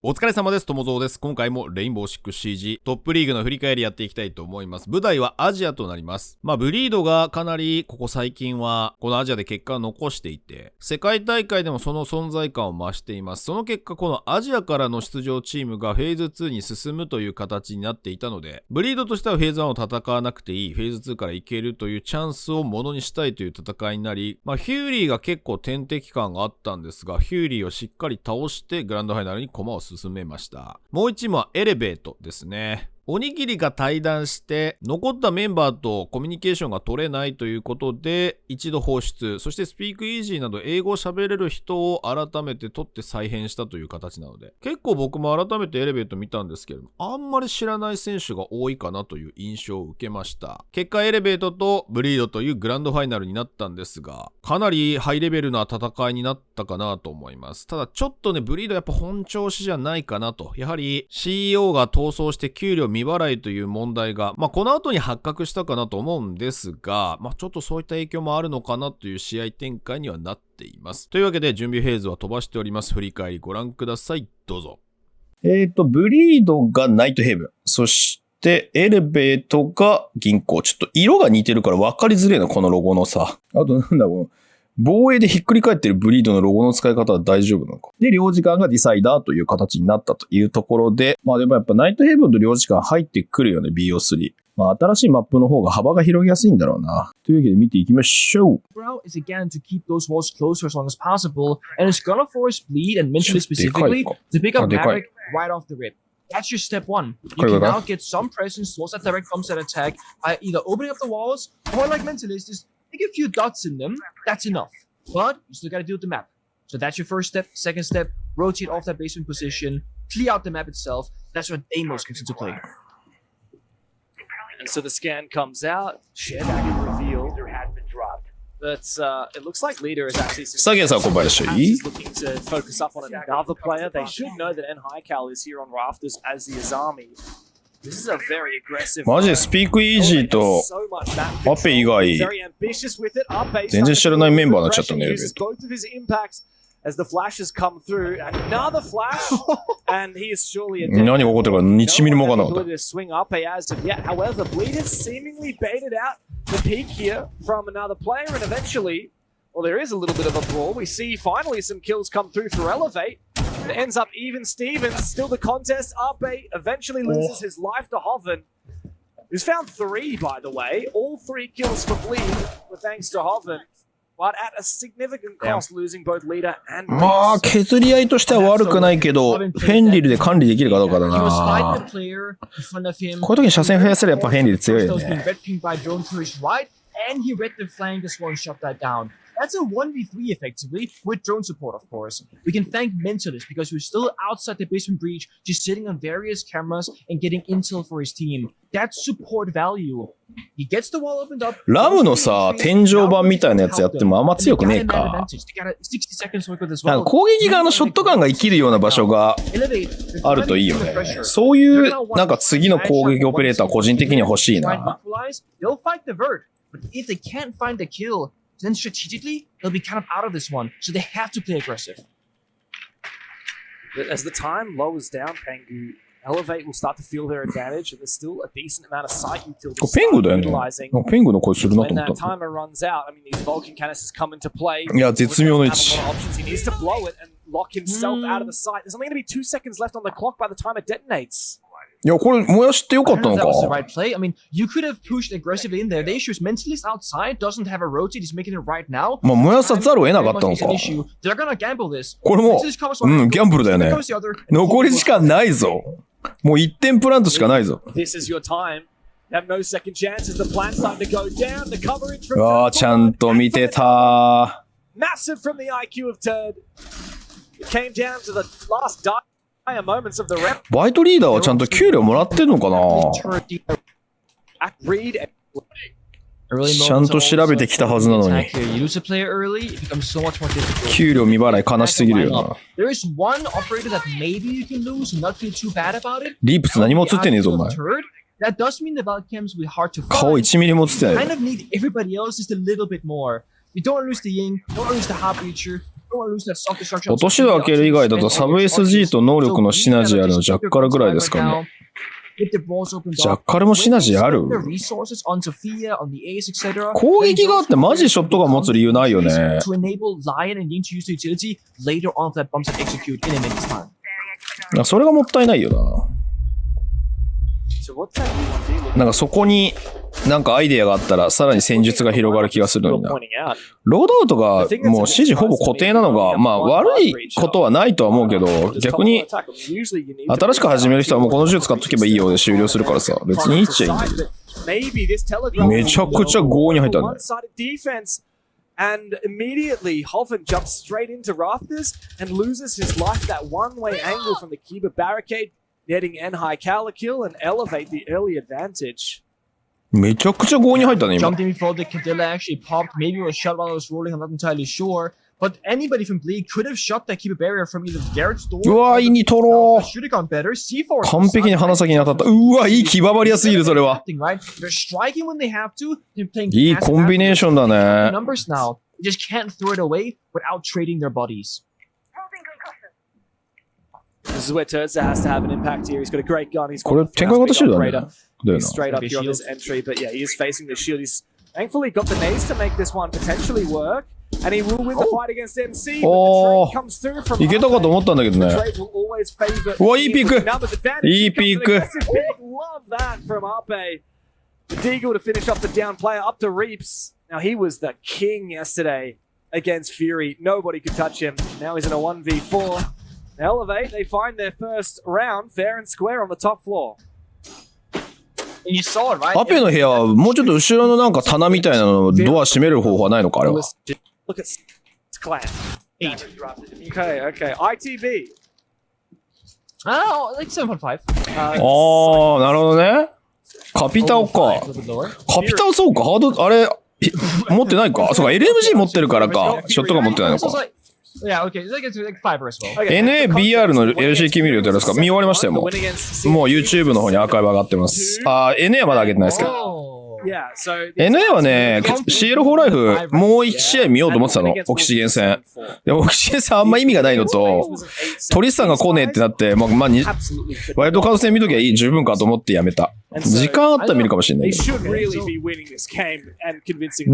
お疲れ様です。ともぞうです。今回もレインボーシックスシージトップリーグの振り返りやっていきたいと思います。舞台はアジアとなります。ブリードがかなりここ最近はこのアジアで結果を残していて、世界大会でもその存在感を増しています。その結果、このアジアからの出場チームがフェーズ2に進むという形になっていたので、ブリードとしてはフェーズ1を戦わなくていい、フェーズ2からいけるというチャンスをものにしたいという戦いになり、ヒューリーが結構天敵感があったんですが、ヒューリーをしっかり倒してグランドファイナルに駒を進めました。もう一チームはエレベートですね。おにぎりが退団して残ったメンバーとコミュニケーションが取れないということで一度放出、そしてスピークイージーなど英語を喋れる人を改めて取って再編したという形なので、結構僕も改めてエレベート見たんですけれども、あんまり知らない選手が多いかなという印象を受けました。結果エレベートとブリードというグランドファイナルになったんですが、かなりハイレベルな戦いになったかなと思います。ただちょっとね、ブリードやっぱ本調子じゃないかなと。やはり CEO が逃走して給料未払いという問題が、この後に発覚したかなと思うんですが、ちょっとそういった影響もあるのかなという試合展開にはなっています。というわけで準備フェーズは飛ばしております。振り返りご覧ください。どうぞ。ブリードがナイトヘイブン。そしてエレベートが銀行。ちょっと色が似てるから分かりづれえな、このロゴのさ。あとなんだこの防衛でひっくり返ってるブリードのロゴの使い方は大丈夫なのか。で、領事館がディサイダーという形になったというところで、でもやっぱナイトヘイブンと領事館入ってくるよね、BO3。新しいマップの方が幅が広げやすいんだろうな。というわけで見ていきましょう。Bro is again to keep those walls closed for as long as possible, and it's gonna force Bleed and Mentally specifically to pick up Maverick right off the rip. That's your step one. You can now get some presence towards that direct bombset attack by either opening up the walls or like Mentalist, just take a few dots in them. That's enough. But you still gotta deal with the map. So that's your first step. Second step, rotate off that basement position, clear out the map itself. That's what Amos comes into play. And so the scan comes out, share dagger reveal. But it looks like Leader is actually looking to focus up on another player. They should know that N Highcal is here on rafters as the Azami. This is a very aggressive. マジでスピークイージーとアペ以外全然知らないメンバーになっちゃったね。As the flashes come through, another flash, and he is surely a 何が起こってるか1ミリも分からなかった。 swing up as of yet. However, Bleed has seemingly baited out the peak here from another player, and eventually, well, there is a little bit of a brawl. We see finally some kills come through for Elevate. It ends up even Stevens. Still the contest. Arpe eventually loses his life to Hoven, who's found 3, by the way. All 3 kills for Bleed were thanks to Hoven.But at a significant cost, losing both leader and 削り合いとしては悪くないけど、フェンリルで管理できるかどうかだな。こういう時に車線増やせればやっぱフェンリル強いよね。That's a 1v3 effectively, with drone support, of course. We can thank Mentalist because we're still outside the basement breach, just sitting on various cameras and getting intel for his team. That's support value. He gets the wall opened up. ラムのさ、天井板みたいなやつやってもあんま強くねえか。攻撃側のショットガンが生きるような場所があるといいよね。そういうなんか次の攻撃オペレーター個人的には欲しいな。Then strategically, they'll be kind of out of this one, so they have to play aggressive. But as the time lowers down, Pengu, Elevate will start to feel their advantage, and there's still a decent amount of sight utility utilizing. When that timer runs out, I mean, these Vulcan canisters come into play. いや、絶妙な位置。 He needs to blow it and lock himself out of the sight. There's only going to be 2 seconds left on the clock by the time it detonates. いや、これ燃やしてよかったのか。 That was the right play. I mean, you could have pushed aggressively in there. The issue is Mentalist outside doesn't have a rotate. He's making it right now. 燃やさざるを得なかったのか。 They're gonna gamble this. これも、ギャンブルだよね。残り時間ないぞ。もう1点プラントしかないぞ。This is your time. Have no second chances. The plan's starting to go down. The coverage from ああ、ちゃんと見てた。 Massive from the IQ of Turd. It came down to the last die.バイトリーダーはちゃんと給料もらってるのかな。ちゃんと調べてきたはずなのに。給料未払い悲しすぎるよな。リープス何も映ってねえぞお前。顔1ミリも映ってないよ。落とし戸開ける以外だとサブ SG と能力のシナジーあるのジャッカルぐらいですかね。ジャッカルもシナジーある？攻撃があってマジショットガン持つ理由ないよね。それがもったいないよな。なんかそこになんかアイデアがあったらさらに戦術が広がる気がするのにな。ロードアウトがもう指示ほぼ固定なのが、まあ悪いことはないとは思うけど、逆に新しく始める人はもうこの銃使っとけばいいようで終了するからさ、別にいいっちゃいいんだけど。めちゃくちゃ強に入ったね。And immediately, Hoffen jumps straight into Rafters and loses his life that one-way angle from the Kiba barricade, netting N-High Cala kill and elevate the early advantage. めちゃくちゃ強に入ったね、今。Jumped in before the Cadilla actually popped. Maybe it was shot while it was rolling. I'm not entirely sure. But anybody from Bleed could have shot that Kiba barrier from either Garrett's door. うわ、いいに取ろう。Should have gone better. C4. 完璧に鼻先に当たった。うわ、いい牙張りやすぎる、それは。They're striking when they have to. They're playing いいコンビネーションだね。Numbers now. They just can't throw it away without trading their bodies. This is where Turza has to have an impact here. He's got a great gun. He's これ展開型シールだね。だよ He's straight up here on this entry, but yeah, he is facing the shield. He's thankfully got the nades to make this one potentially work, and he will win the fight against MC. But the trade comes through from いけたかと思ったんだけどね。trade will always favor うわ、いいピーク。 numbers advantage. いいピーク。 Love that from Ape. The Deagle to finish off the down player up to Reaps. Now he was the king yesterday against Fury. Nobody could touch him. Now he's in a 1v4. Elevate, they find their first round fair and square on the top floor. And you saw it, right? アペの部屋はもうちょっと後ろのなんか棚みたいなのドア閉める方法はないのかあれは。Look at clan. 8. Okay. ITB. Oh, like 7.5. あー、なるほどね。カピタオか。カピタオそうか。ハード、あれ、持ってないか。そうか、LMG 持ってるからか。ショットが持ってないのか。Yeah, okay. It's like 5 as well. NABR の LCQ 見る予定ですか？見終わりましたよ、もう。もう YouTube の方にアーカイブ上がってます。NA はまだ上げてないですけど。NA はね、CL4 ライフもう1試合見ようと思ってたの。オキシゲン戦。でもオキシゲン戦あんま意味がないのと、トリスさんが来ねえってなって、ワイルドカード戦見ときゃいい十分かと思ってやめた。時間あったら見るかもしれないけど。ブ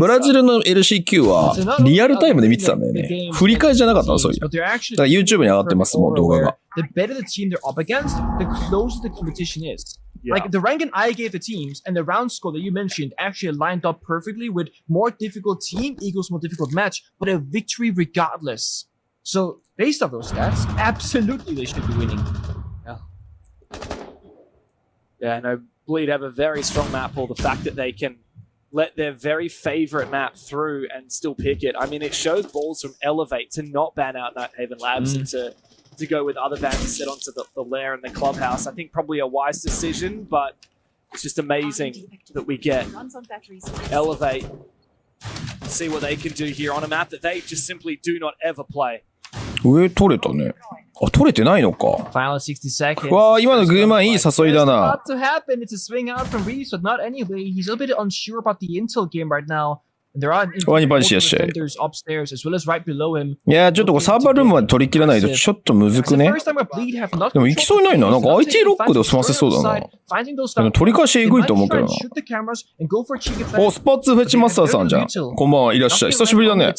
ラジルの LCQ はリアルタイムで見てたんだよね。振り返りじゃなかったの、そういう。だから YouTube に上がってます、もう動画が。The better the team they're up against, the closer the competition is. Like the ranking I gave the teams and the round score that you mentioned actually lined up perfectly with more difficult team equals more difficult match, but a victory regardless. So based off those stats, absolutely they should be winning. Yeah, no, Bleed have a very strong map pool. The fact that they can let their very favorite map through and still pick it. I mean, it shows balls from Elevate to not ban out Nighthaven Labs and to go with other bans set onto the lair and the clubhouse. I think probably a wise decision, but it's just amazing that we get Elevate, see what they can do here on a map that they just simply do not ever play. 上取れたね。あ、取れてないのか。Final 60 seconds. わあ、今のグーマンいい誘いだな。About to happen. It's a swing out from Reeves, but not anyway. He's a little bit unsure about the intel game right now. There are defenders upstairs as well as right below him. いや、ちょっとサーバールームまで取り切らないとちょっとむずくね。でも行きそうにないな。なんか IT ロックで済ませそうだな。でも取り返しえぐいと思うけどな。お、スパッツフェチマスターさんじゃん。こんばんは、いらっしゃい。久しぶりだね。バ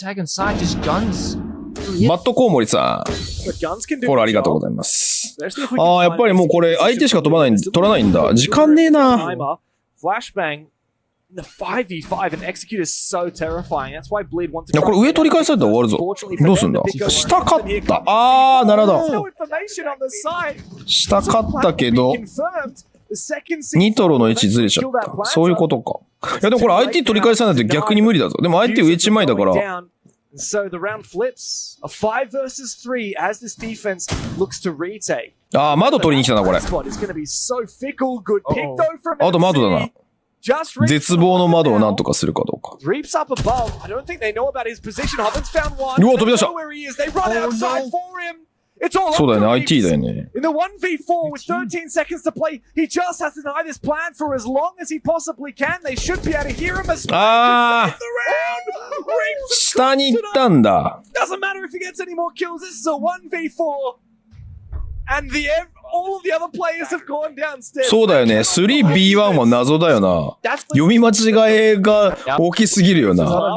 ットコウモリさん。フォローありがとうございます。ああ、やっぱりもうこれ相手しか取らないんだ。時間ねえな。The 5v5 and Execute is so terrifying. That's why Bleed wants to. いや、これ上取り返されたら終わるぞ。どうすんだ？下勝った。あー、なるほど。下勝ったけど、ニトロの位置ずれちゃった。そういうことか。いや、でもこれ IT 取り返さないと逆に無理だぞ。でも IT 上1枚だから。So the round flips. A 5 versus 3 as this defense looks to retake. あー、窓取りに来たな、これ。あと窓だな。絶望の窓をなんとかするかどうか。うわ、飛び出した。It's all そうだよね、 up to IT だよ Reeves. ね。 In the 1v4 with 13 seconds to play, he just has to deny this plan for as long as he possibly can. They should be able to hear him as あー、 the round. Reeves 下に行ったんだ。 doesn't matter if he gets any more kills. This is a 1v4. And all of the other players have gone downstairs. そうだよね、3B1 は謎だよな。読み間違いが大きすぎるよな。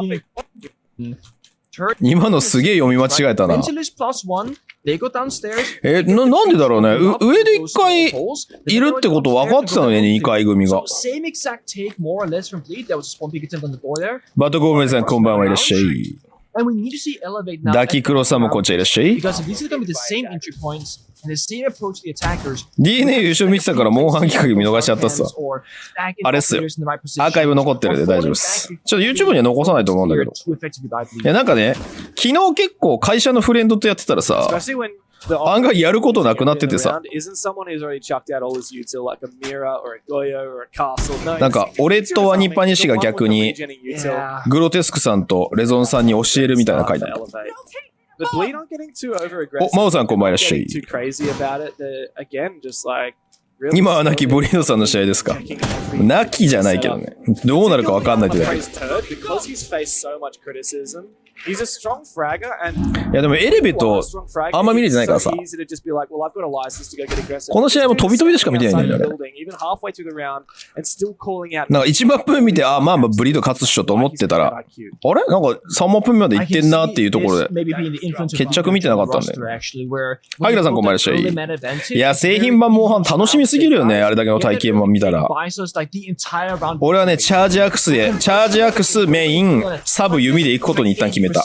今のすげえ読み間違えたな。 Mentalist plus one. They go downstairs. なんでだろうね。上で1回いるってこと分かってたのね、2回組が。 So same exact take, more or less from Bleed. There was just one big attempt on the door there. バトコーメさんこんばんはいらっしゃい。 And we need to see Elevate now. ダキクロさんもこっちらいらっしゃい。 Because if these are going to be the same entry points and the same approach to the attackers. DNA 優勝見てたからモンハン企画見逃しちゃったっすわ。あれっすよ。アーカイブ残ってるんで大丈夫です。ちょっと YouTube には残さないと思うんだけど。いやなんかね、昨日結構会社のフレンドとやってたらさ、 Especially when 案外やることなくなっててさ、 isn't someone who's already chucked out all his util like a mirror or a goyo or a castle. No, なんか俺とワニパニシが逆に Yeah. グロテスクさんとレゾンさんに教えるみたいな回だった。 The Bleed aren't getting too over aggressive. お、マオさんこんばんいらっしゃい。 Getting too crazy about it. Again, just like really 今は亡きブリードさんの試合ですか？亡きじゃないけどね。どうなるか分かんないってだけ。 Because he's faced so much criticism. He's a strong fragger and いやでもエレベートあんま見れてないからさ。 easy to just be like, well, I've got a license to go get aggressive. この試合も飛び飛びでしか見てないんだよね。 Even halfway through the round and still calling out. なんか1マップ見て、あ、まあまあブリード勝つっしょと思ってたら、あれなんか3マップ目まで行ってんなっていうところで。決着見てなかったんだよ。アキラさんこんばんいらっしゃい。いや、製品版モンハン楽しみすぎるよね。あれだけの体験版見たら。俺はね、チャージアクスメイン、サブ弓で行くことに一旦決めた。 The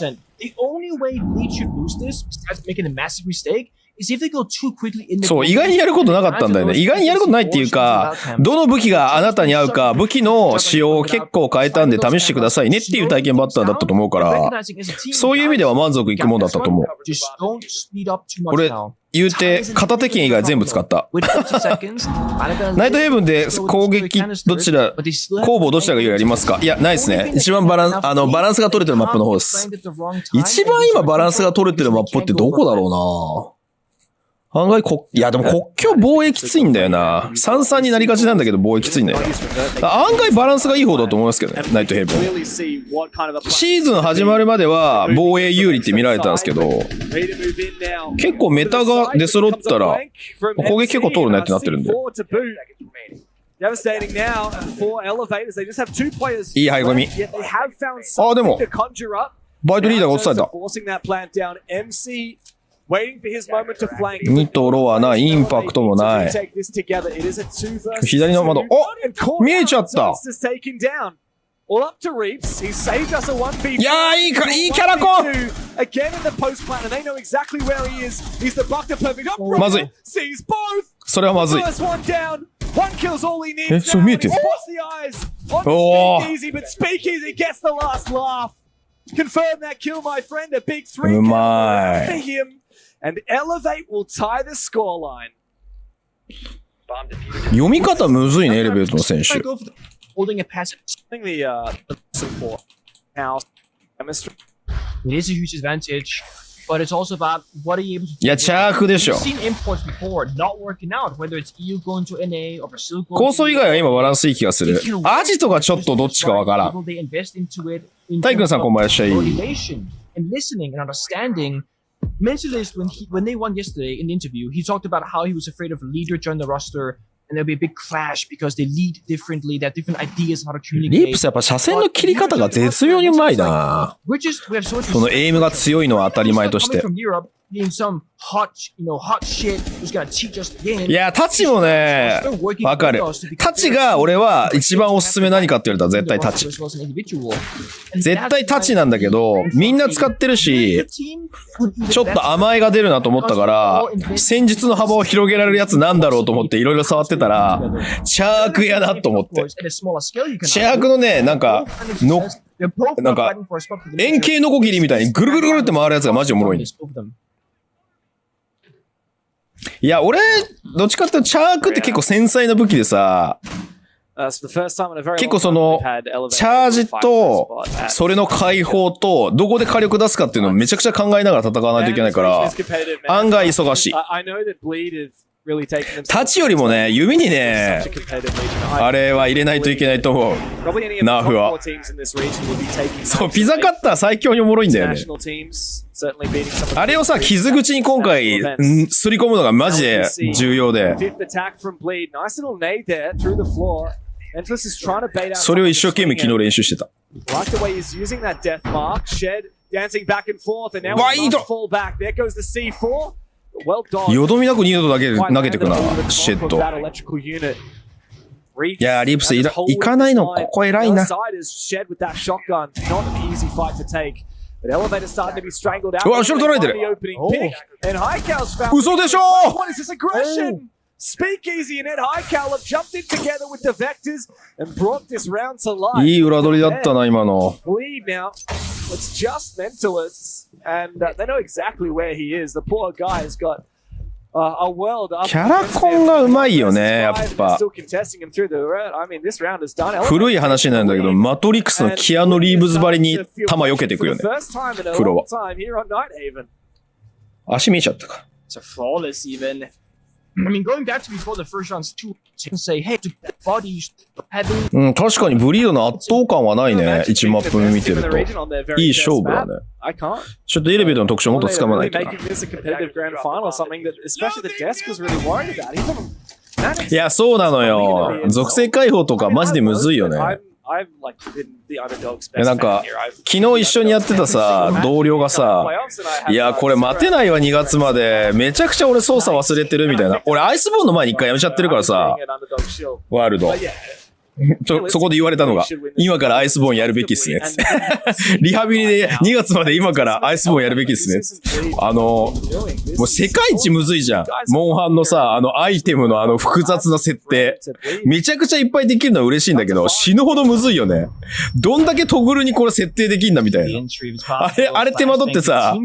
only way Bleed should lose this, besides making a massive mistake, is if they go too quickly in the そう、意外にやることなかったんだよね。意外にやることないっていうか、どの武器があなたに合うか、武器の仕様を結構変えたんで試してくださいねっていう体験バッターだったと思うから、そういう意味では満足いくもんだったと思う。俺、言うて、片手剣以外全部使った。ナイトヘブンで攻撃どちら、攻防どちらが有利ありますか？いや、ないですね。一番バランスが取れてるマップの方です。一番今バランスが取れてるマップってどこだろうな。案外いやでも国境防衛きついんだよな。3-3になりがちなんだけど防衛きついんだよな。案外バランスがいい方だと思いますけどね、ナイトヘブン。シーズン始まるまでは防衛有利って見られたんですけど、結構メタが出揃ったら攻撃結構通るねってなってるんで。いい入り込み。あ、でもバイトリーダーが落とされた。2とロはない、インパクトもない。左の窓、お、見えちゃった。いやー、いいキャラコン。まずい。それはまずい。それ見えてる。おー。うまい。And Elevate will tie the scoreline. 読み方むずいね、エレベートの選手。Holding a passive. Support. Now, It is a huge advantage, but it's also about what are you able to do. いや、チャークでしょ。We've seen imports before not working out, whether it's EU going to NA or Brazil going 構想以外は今バランスいい気がする。アジトがちょっとどっちかわからん。タイ君さんこんばんいらっしゃい。And listening and understanding. Mentalist, when they won yesterday in the interview, he talked about how he was afraid of a leader join the roster and there'll be a big clash because they lead differently, they have different ideas of how to communicate. リップスやっぱ車線の切り方が絶妙にうまいな。そのエイムが強いのは当たり前として。いや、タチもね、わかる。タチが俺は一番おすすめ何かって言われたら絶対タチ。絶対タチなんだけど、みんな使ってるし、ちょっと甘えが出るなと思ったから、戦術の幅を広げられるやつなんだろうと思っていろいろ触ってたら、チャークやなと思って。チャークのね、なんか円形ノコギリみたいにぐるぐるぐるって回るやつがマジおもろいね。いや、俺、どっちかっていうとチャークって結構繊細な武器でさ、結構その、チャージと、それの解放と、どこで火力出すかっていうのをめちゃくちゃ考えながら戦わないといけないから、案外忙しい。立ちよりもね、弓にね、あれは入れないといけないと思う。ナーフは。そう、ピザカッター最強におもろいんだよね。あれをさ、傷口に今回、すり込むのがマジで重要で。それを一生懸命昨日練習してた。わ、いいとよどみなく2度だけ投げてくな、シェット。いや、リープス行かないの、ここ偉いな。うわ、後ろ取られてる。嘘でしょいい裏取りだったな、今の。キャラコンがうまいよね、やっぱ。古い話なんだけど、マトリックスのキアヌ・リーブズばりに球避けていくよね。プロは。足見えちゃったか。I mean, going back to before the first rounds too, you can say, hey, body heavy. うん、確かにブリードの圧倒感はないね。1マップ見てると。いい勝負だね。ちょっとエレベートの特徴もっとつかまないとな。いや、そうなのよ。属性解放とかマジでむずいよね。なんか、昨日一緒にやってたさ、同僚がさ、いや、これ待てないわ、2月まで。めちゃくちゃ俺操作忘れてるみたいな。俺、アイスボーンの前に1回やめちゃってるからさ、ワールド。そこで言われたのが、今からアイスボーンやるべきっすね。リハビリで2月まで今からアイスボーンやるべきっすね。もう世界一むずいじゃん。モンハンのさ、アイテムの複雑な設定。めちゃくちゃいっぱいできるのは嬉しいんだけど、死ぬほどむずいよね。どんだけトグルにこれ設定できんだみたいな。あれ手間取ってさ、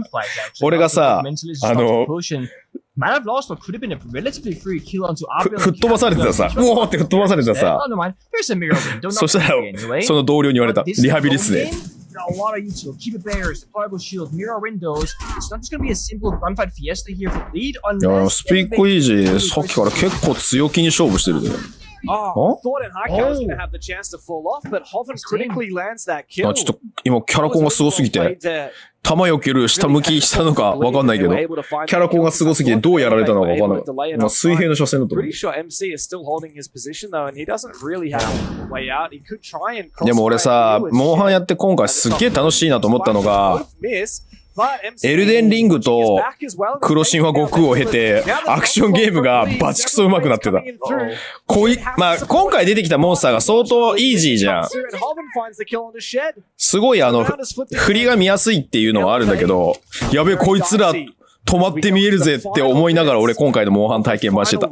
俺がさ、might have lost what could have been a relatively free kill onto 吹っ飛ばされてたさ、うおーって吹っ飛ばされてたさ、そしたら、その同僚に言われた。リハビリっすね。A lot of util, keep it bears, deployable shield, mirror windows. It's not just gonna be a simple gunfight fiesta here for Bleed. いや、スピーコイージー、さっきから結構強気に勝負してるで。Oh, thought and Haikal was going to have the chance to fall off, but Hoven critically lands that kill. ちょっと今キャラコンがすごすぎて、弾避ける下向きしたのかわかんないけど、キャラコンがすごすぎてどうやられたのかわかんない。まあ水平の初戦だと思う。でも俺さ、モンハンやって今回すっげえ楽しいなと思ったのが、エルデンリングと黒神話悟空を経て、アクションゲームがバチクソ上手くなってた。まあ、今回出てきたモンスターが相当イージーじゃん。すごい振りが見やすいっていうのはあるんだけど、やべえ、こいつら止まって見えるぜって思いながら俺今回のモンハン体験版してた。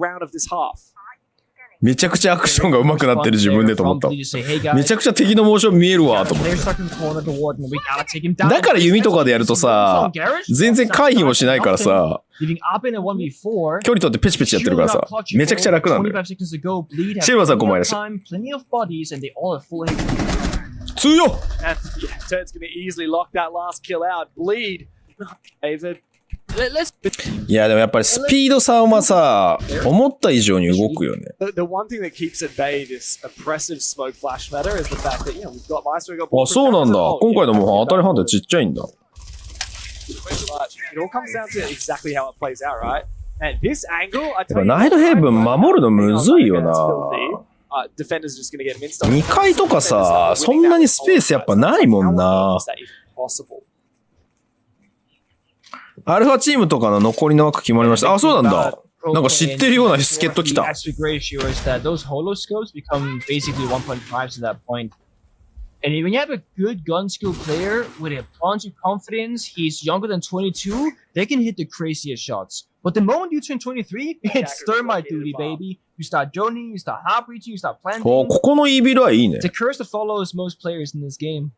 めちゃくちゃアクションが上手くなってる自分でと思った。めちゃくちゃ敵のモーション見えるわと思って。だから弓とかでやるとさ、全然回避もしないからさ、距離取ってペチペチやってるからさ、めちゃくちゃ楽なんだよ。シェルバーさんこんばんは。強っいやでもやっぱりスピード差はさ、思った以上に動くよね。あ、そうなんだ。今回のも当たり判定ちっちゃいんだ。やっぱナイトヘイブン守るのむずいよな。2階とかさ、そんなにスペースやっぱないもんな。アルファチームとかの残りの枠決まりました。あ、そうなんだ。なんか知ってるような助っ人来た。And when you have a good gun skill player with a bunch of confidence, he's younger than 22, they can hit the craziest shots. But the moment you turn 23, it's thermite duty, baby. You start droning, you start half reaching, you start planting. ここのイービルはいいね。It's a curse that follows most players in this game.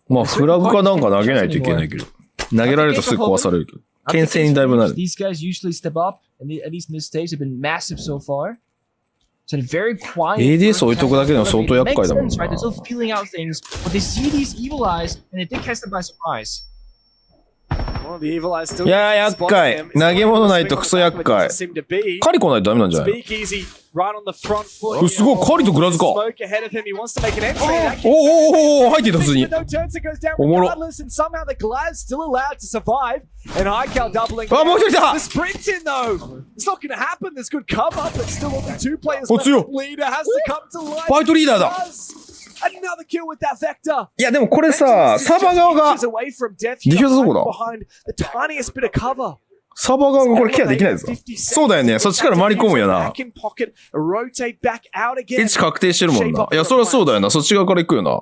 まあ、フラグかなんか投げないといけないけど。投げられるとすぐ壊されるけど。牽制にだいぶなる。These guys usually step up, and at least mistakes have been massive so far. ADS 置いとくだけでも相当厄介だもんな。いやー、厄介。投げ物ないとクソ厄介。カリ来ないとダメなんじゃない？すごい、カリとグラズか。おお、入ってた、普通に。おもろ。あ、もう一人いた。お、強い。バイトリーダーだ。いや、でもこれさ、サーバー側が、ディフューザーどこだ？サーバー側がこれケアできないぞ。そうだよね。そっちから回り込むよな。位置確定してるもんな。いや、そりゃそうだよな。そっち側から行くよな。い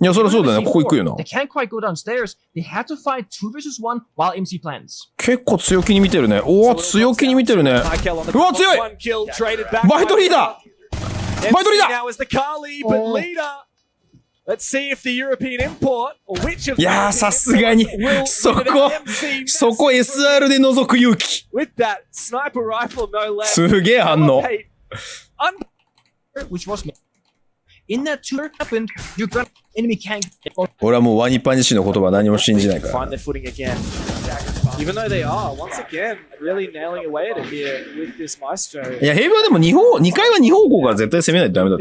や、そりゃそうだよね。ここ行くよな。結構強気に見てるね。おお、強気に見てるね。うわ、強い！バイトリーダー！バイトリーダー！いやー、さすがに、そこ SR で覗く勇気。すげえ反応。俺はもうワニパニシの言葉は何も信じないから。いや、ヘイブはでも2回は2方向から絶対攻めないとダメだ。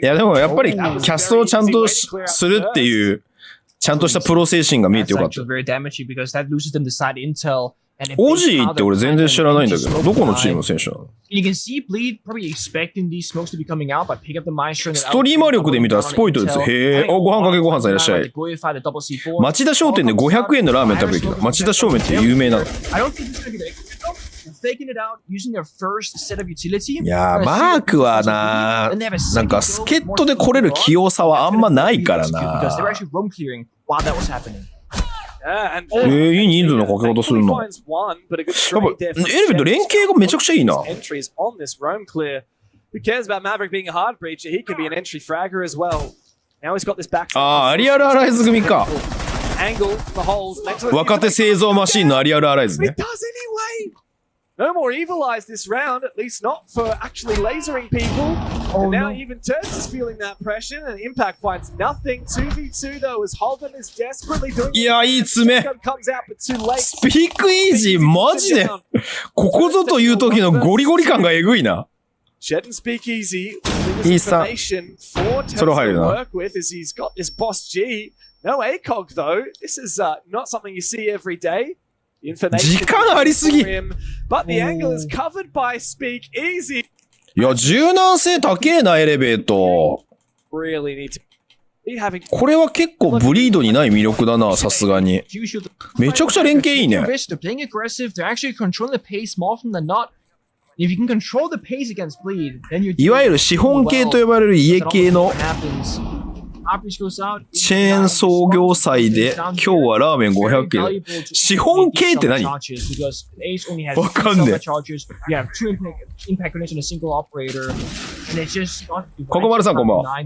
いやでもやっぱりキャストをちゃんとするっていうちゃんとしたプロ精神が見えてよかった。オージーって俺全然知らないんだけど、どこのチームの選手なの？ストリーマー力で見たらスポイトです。へえ。お、ご飯かけご飯さんいらっしゃい。町田商店で500円のラーメン食べるけど、町田商店って有名なの？いやー、マークはな、なんか助っ人で来れる器用さはあんまないからな。いい人数のかけ方するな。やっぱエレベート連携がめちゃくちゃいいな。あー、アリアルアライズ組か。若手製造マシーンのアリアルアライズね。No more evil eyes this round, at least not for actually lasering people. And now even Turks is feeling that pressure, and Impact finds nothing. 2v2 though, as Holden is desperately doing. いや、いい爪。スピークイージー、マジで。ここぞという時のゴリゴリ感がえぐいな。Shed and Speakeasy, いいさ。それ入るな。He's got this boss G. No ACOG though. This is not something you see every day. 時間ありすぎ。いや、柔軟性高えな、エレベート。これは結構ブリードにない魅力だな、さすがに。めちゃくちゃ連携いいね。いわゆる資本系と呼ばれる家系のチェーン創業祭で今日はラーメン500円。資本系って何？わかんねえ。ここまるさんこんばんは。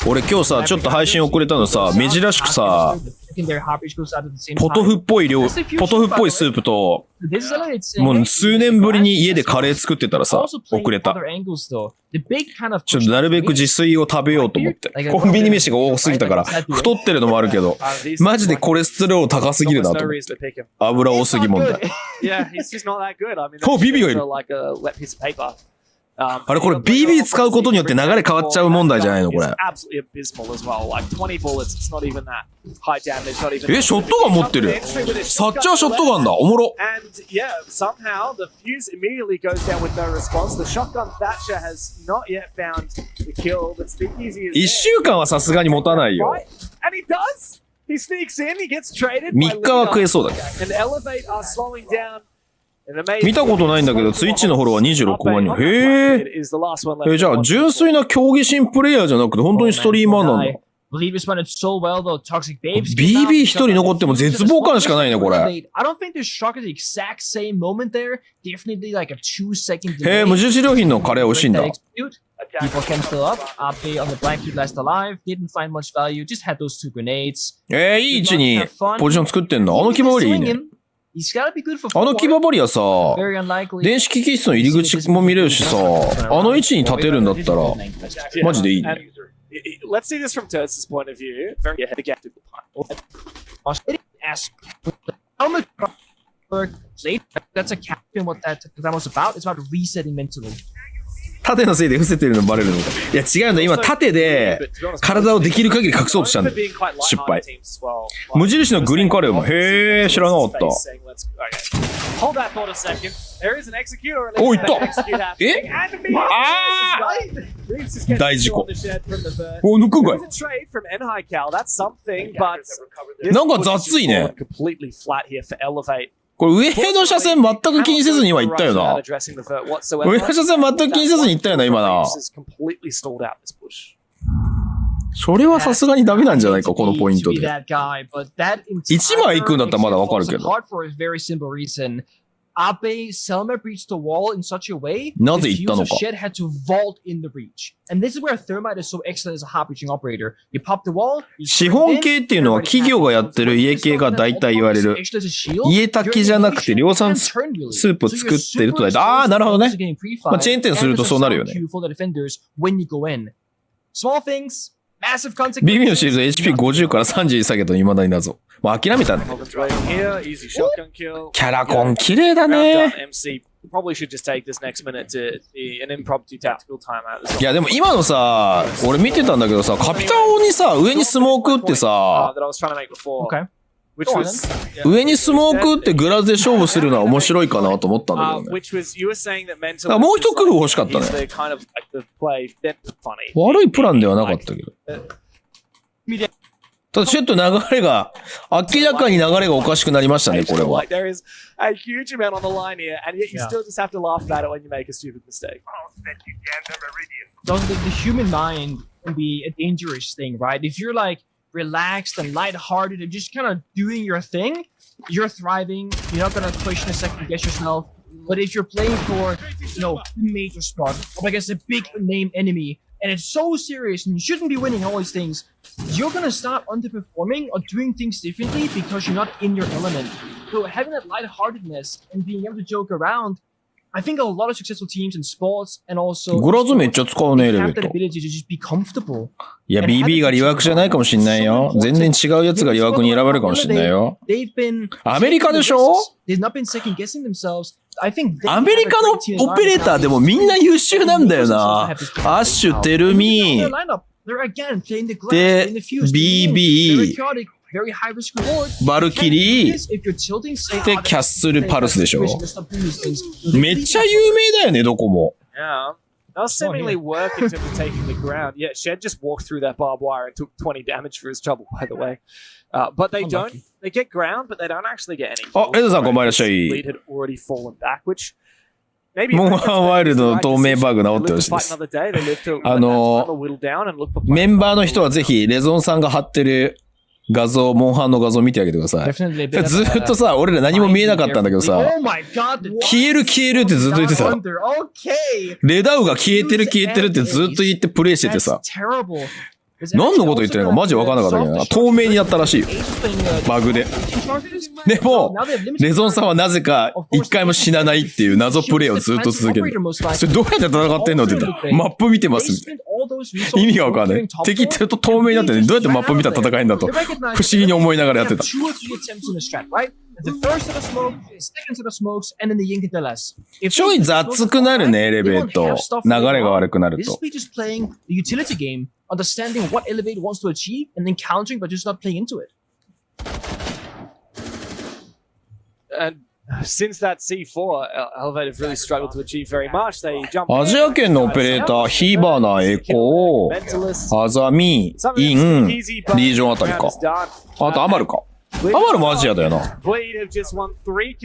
俺今日さ、ちょっと配信遅れたのさ、珍しくさ、ポトフっぽいスープと、もう数年ぶりに家でカレー作ってたらさ、遅れた。ちょっとなるべく自炊を食べようと思って。コンビニ飯が多すぎたから、太ってるのもあるけど、マジでコレステロール高すぎるなと思って。油多すぎ問題。お、ビビがいる。あれこれ BB 使うことによって流れ変わっちゃう問題じゃないのこれ。ショットガン持ってる。サッチャーショットガンだ。おもろ。1週間はさすがに持たないよ。3日は食えそうだけど。見たことないんだけど、ツイッチのフォロワー26万人。へえ。じゃあ、純粋な競技心プレイヤーじゃなくて、本当にストリーマーなんだ。BB 一人残っても絶望感しかないね、これ。へえ、無印良品のカレー美味しいんだ。People came still up. Abe on the black key last alive. Didn't find much value. Just had those 2 grenades. いい位置にポジション作ってんの。あの騎馬バリアいいね。He's gotta be good for あの騎馬バリアさ、 very unlikely. 電子機器室の入り口も見れるしさ、あの位置に立てるんだったら、マジでいいね。Let's see this from Turt's point of view. Very ahead again. That's a captain. What that was about. It's about resetting mentally. 縦のせいで伏せてるのバレるのか。いや違うんだ。今縦で体をできる限り隠そうとしたんだよ。失敗。無印のグリーンカレーも。へー、知らなかった。お、いった。え？大事故。お、抜くんかい。なんか雑いね。これ上の車線全く気にせずには行ったよな。上の車線全く気にせずに行ったよな、今な。それはさすがにダメなんじゃないか、このポイントで。1枚行くんだったらまだわかるけど。Abe Selma breached the wall in such a way なぜ行ったのか。 Shed had to vault in the breach. And this is where Thermite is so excellent as a hard breaching operator. You pop the wall. 資本系っていうのは企業がやってる家系が大体言われる。家炊きじゃなくて量産スープを作ってると大体。ああ、なるほどね。まあチェーン店するとそうなるよね。Small things, massive context. BB のシリーズ HP50 から30下げたの未だに謎。もう諦めたんだ。キャラコン綺麗だね。いやでも今のさ、俺見てたんだけどさ、カピタンにさ、上にスモークってさ、上にスモークってグラズで勝負するのは面白いかなと思ったんだけどね。もう一工夫欲しかったね。悪いプランではなかったけど。ただちょっと流れが、明らかに流れがおかしくなりましたね、これは。The human mind can be a dangerous thing, right? If you're like relaxed and lighthearted and just kind of doing your thing, you're thriving. You're not gonna question and second guess yourself. But if you're playing for, major spot up against a big name enemy, and it's so serious and you shouldn't be winning all these things, you're gonna start underperforming or doing things differently because you're not in your element. So having that lightheartedness and being able to joke around, I think a lot of successful teams in sports and also グラズめっちゃ使うね、エレベ have ー that ト。 ability to just be comfortable. いや、BB がリワークじゃないかもしんないよ。全然違うやつがリワークに選ばれるかもしんないよ。They've been アメリカでしょ？ They've not been second guessing themselves. I think アメリカのオペレーターでもみんな優秀なんだよな。アッシュ、テルミー、で、BB、バルキリー、で、キャッスルパルスでしょ。めっちゃ有名だよね、どこも。That was seemingly work in terms of taking the ground. Yeah, Shed just walked through that barbed wire and took 20 damage for his trouble, by the way. But they don't. They get ground, but they don't actually get any. あ、エドさん、ごめんなさい。Bleed had already fallen back, which maybe モンハンワイルドの透明バグ治ってほしいです。メンバーの人はぜひ、レゾンさんが貼ってる画像、モンハンの画像見てあげてください。ずっとさ、俺ら何も見えなかったんだけどさ、消える消えるってずっと言ってた。レダウが消えてる消えてるってずっと言ってプレイしててさ、何のこと言ってるのかマジわかんなかったけどな。透明になったらしいよ。バグで。でも、レゾンさんはなぜか一回も死なないっていう謎プレイをずっと続ける。それどうやって戦ってんのって言ったら、マップ見てますみたいな。意味がわかんない。敵ってと透明になってね、どうやってマップ見たら戦えんだと、不思議に思いながらやってた。ちょい雑くなるね、エレベート。流れが悪くなると。Understanding what Elevate wants to achieve and then countering but just not playing into it. And since that C4, Elevate have really struggled to achieve very much. They jump アジア圏のオペレーター、ヒーバーナー、エコー、アザミ、イン、リージョンあたりか。あとアマルか。アマルもアジアだよな。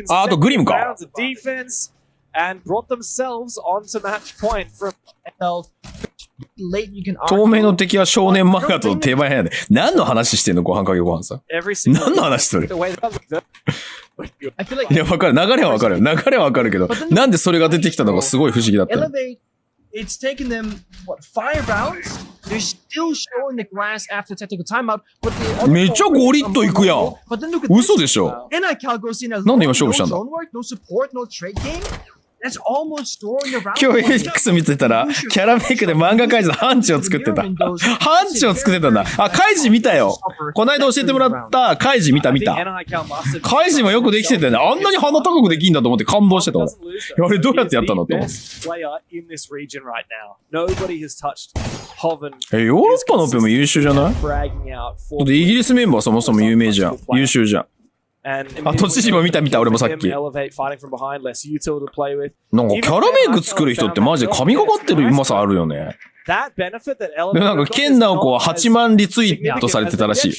あとグリムか。And brought themselves onto match point from 透明の敵は少年漫画と定番やね。何の話してんのご飯かけご飯さ。何の話するいや、わかる。流れはわかる。流れはわかるけど、なんでそれが出てきたのかすごい不思議だった。it's taken them, what, 5 rounds? They're still showing the glass after technical timeout, but they... めっちゃゴリッといくやん。 But then look at 嘘でしょ。 NICAL goes in a なんで今勝負したんだ。 no zone work, no support, no trade game. That's almost storing around. 今日 X 見てたら、キャラメイクで漫画怪人のハンチを作ってた。ハンチを作ってたんだ。あ、カイジ見たよ。この間教えてもらったカイジ見た。カイジもよくできてたよね。あんなに鼻高くできんだと思って感動してた。あれどうやってやったのって思って。ヨーロッパのオペも優秀じゃない？だってイギリスメンバーそもそも有名じゃん。優秀じゃん。あ、都知事も見た俺もさっき。なんかキャラメイク作る人ってマジで神がかってるうまさあるよね。で、なんかケンナオコは8万リツイートされてたらしい。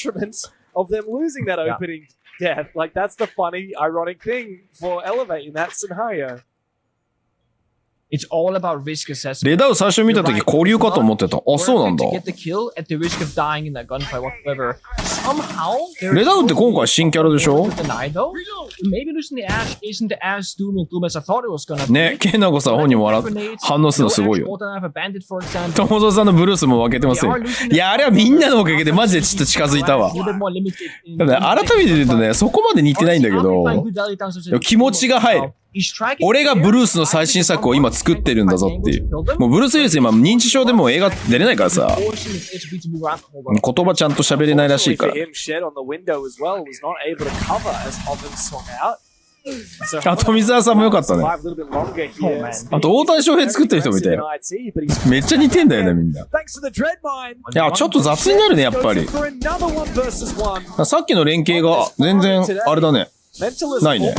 It's all about risk assessment. レダウ最初見たとき交流かと思ってた。あ、そうなんだ。レダウって今回新キャラでしょ？ね、ケンナコさん本人も反応するのすごいよ。トモゾさんのブルースも分けてますよ。いや、あれはみんなのおかげでマジでちょっと近づいたわ。ただね、改めて言うとね、そこまで似てないんだけど、気持ちが入る。俺がブルースの最新作を今作ってるんだぞっていう。もうブルース・ウィリス今認知症でもう映画出れないからさ。言葉ちゃんと喋れないらしいから。あと水沢さんもよかったね。あと大谷翔平作ってる人もいたよ。めっちゃ似てんだよねみんな。いや、ちょっと雑になるねやっぱり。さっきの連携が全然あれだね。ないね。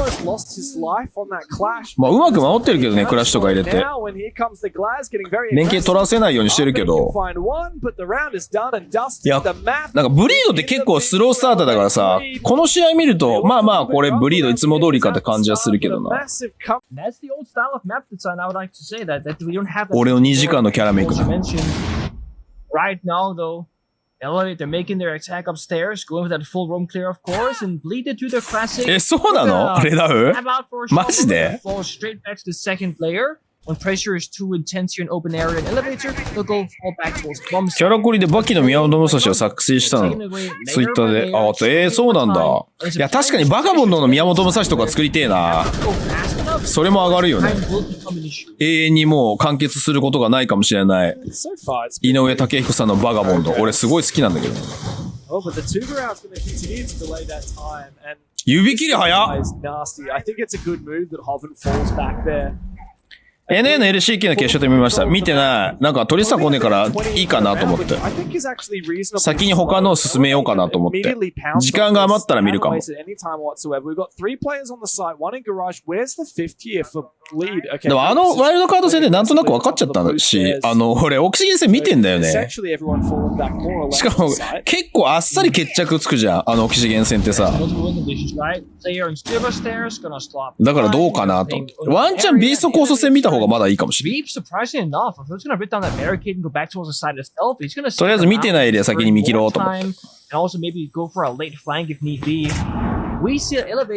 まあうまく守ってるけどね、クラッシュとか入れて。連携取らせないようにしてるけど。いや、なんかブリードって結構スロースターターだからさ、この試合見ると、まあまあこれブリードいつも通りかって感じはするけどな。俺の2時間のキャラメイクだ。Elevate, they're making their attack upstairs, going for that full roam clear, of course, and bleed it to their classic. そうなの？レダウ？マジで？ Fall straight back to the second player. When pressure is too intense here in open area and elevator, they'll go fall back towards bombs. キャラコリでバキの宮本武蔵を作成したの。ツイッターで。あ、そうなんだ。いや、確かにバカボンドの宮本武蔵とか作りてえな。それも上がるよね。永遠にもう完結することがないかもしれない。井上武彦さんのバカボンド。俺すごい好きなんだけど。指切り早っ。NNLCK の決勝で見ました。見てない。なんか取りこねえからいいかなと思って。先に他のを進めようかなと思って。時間が余ったら見るかも。でもワイルドカード戦でなんとなく分かっちゃったし、俺オキシゲン戦見てんだよね。しかも結構あっさり決着つくじゃん。オキシゲン戦ってさ。だからどうかなと。ワンチャンビーストコースト戦見た方がまだいいかもしれない。とりあえず見てないで先に見切ろうと思って。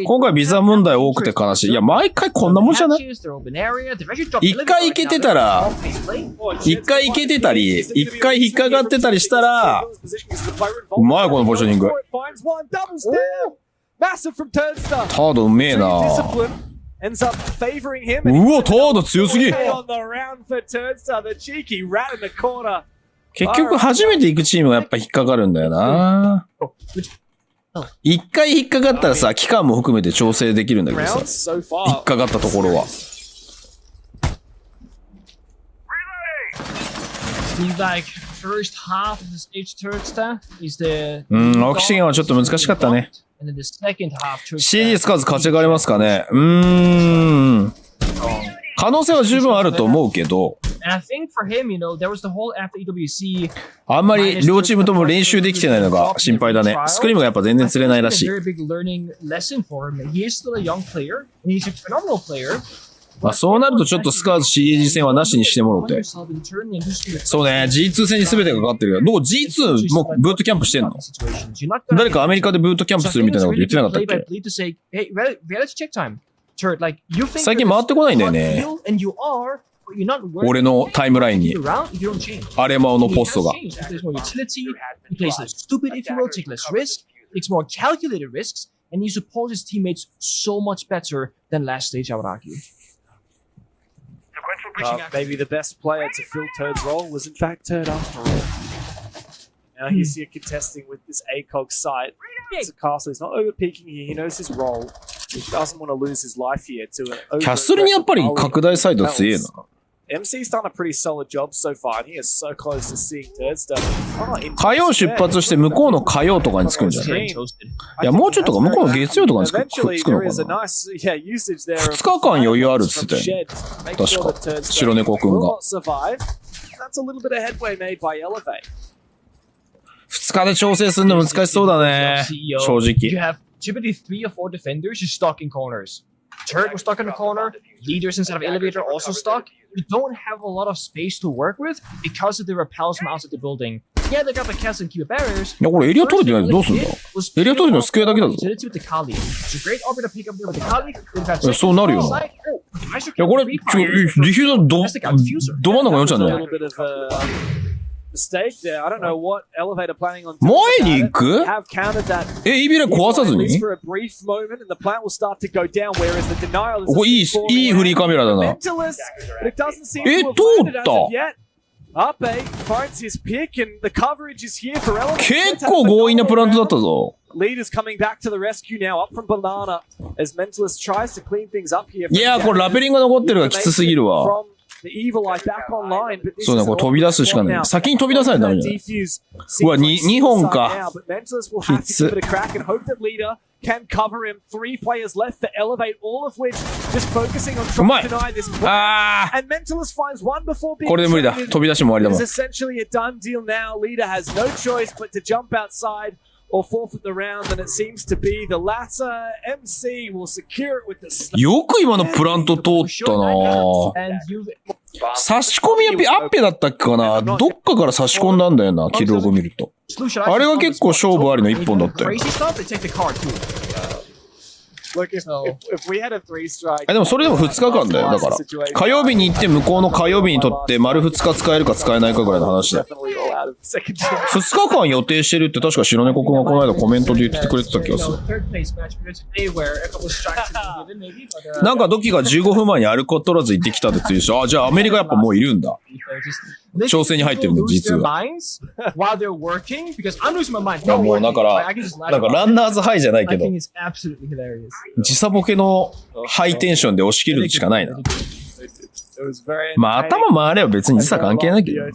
今回ビザ問題多くて悲しい。いや、毎回こんなもんじゃない？一回いけてたり、一回引っかかってたりしたら、うまいこのポジショニング。タードうめえな。うわ、タード強すぎ。結局初めて行くチームがやっぱ引っかかるんだよな。一回引っかかったらさ、期間も含めて調整できるんだけどさ、引っかかったところは。青木資源はちょっと難しかったね。CD 使わず勝ち上がれますかね。可能性は十分あると思うけど、あんまり両チームとも練習できてないのが心配だね。スクリームがやっぱ全然釣れないらしい。まあ、そうなるとちょっとスカーズ CAG 戦はなしにしてもろて。そうね、G2 戦に全てがかかってるよ。どう G2 もブートキャンプしてんの？誰かアメリカでブートキャンプするみたいなこと言ってなかったっけ？最近回ってこないんだよね。you're not worried 俺のタイムラインに around if you don't change. アレマオのポストが。 He plays more utility, he plays less stupid, if you will, take less risk, takes more calculated risks, and he supports his teammates so much better than last stage, I would argue. Maybe the best player to fill Turd's role was in fact Turd after all. Now he's here contesting with this ACOG site. It's a castle. He's not overpeaking here. He knows his role. He doesn't want to lose his life here to an キャッスルにやっぱり拡大サイド強えな。MC's done a pretty solid job so far, and he is so close to seeing Turd stuff. 火曜出発して向こうの火曜とかに着くんじゃない？いや、もうちょっとか、向こうの月曜とかに着くのかな。2日間余裕あるっつってたよね。確か。白猫くんが。That's a little bit of headway made by Elevate. 2日で調整するの難しそうだね。正直。You have typically 3 or 4 defenders just stuck in corners. Turd was stuck in the corner. Leaders inside of elevator also stuck. You don't have a lot of space to work with because of the repels from outside the building. Yeah, they got the cast and keep barriers. いや、これエリア取れてないでどうすんだ？エリア取れてるのスクエアだけだぞ。そうなるよな。いや、これ、ディフューザーど真ん中に落ちたんだよ。前に行く？イビレ壊さずに？これいいフリーカメラだな。通った結構強引なプラントだったぞ。いや、これラペリンが残ってるがきつすぎるわ。そうだ、これ飛び出すしかない。先に飛び出さないとダメじゃない。うわ、2本か。きつ。うまい。あー。これで無理だ。飛び出しも終わりだもん。or forfeit the round, and it seems to be the latter. MC will secure it with the よく今のプラント通ったなぁ。差し込みアッペだったっけかな。どっかから差し込んだんだよな、キルログ見ると。あれが結構勝負ありの一本だったよ。でもそれでも2日間だよ。だから火曜日に行って向こうの火曜日にとって丸2日使えるか使えないかぐらいの話だよ。2日間予定してるって確か白猫くんがこの間コメントで言ってくれてた気がする。なんかドキが15分前にアルコトラズ行ってきたって言うし、あ、じゃあアメリカやっぱもういるんだ。調整に入ってるんだ、実は。いやもうだから、なんかランナーズハイじゃないけど、時差ボケのハイテンションで押し切るしかないな。まあ頭回れば別に時差関係ないけど。And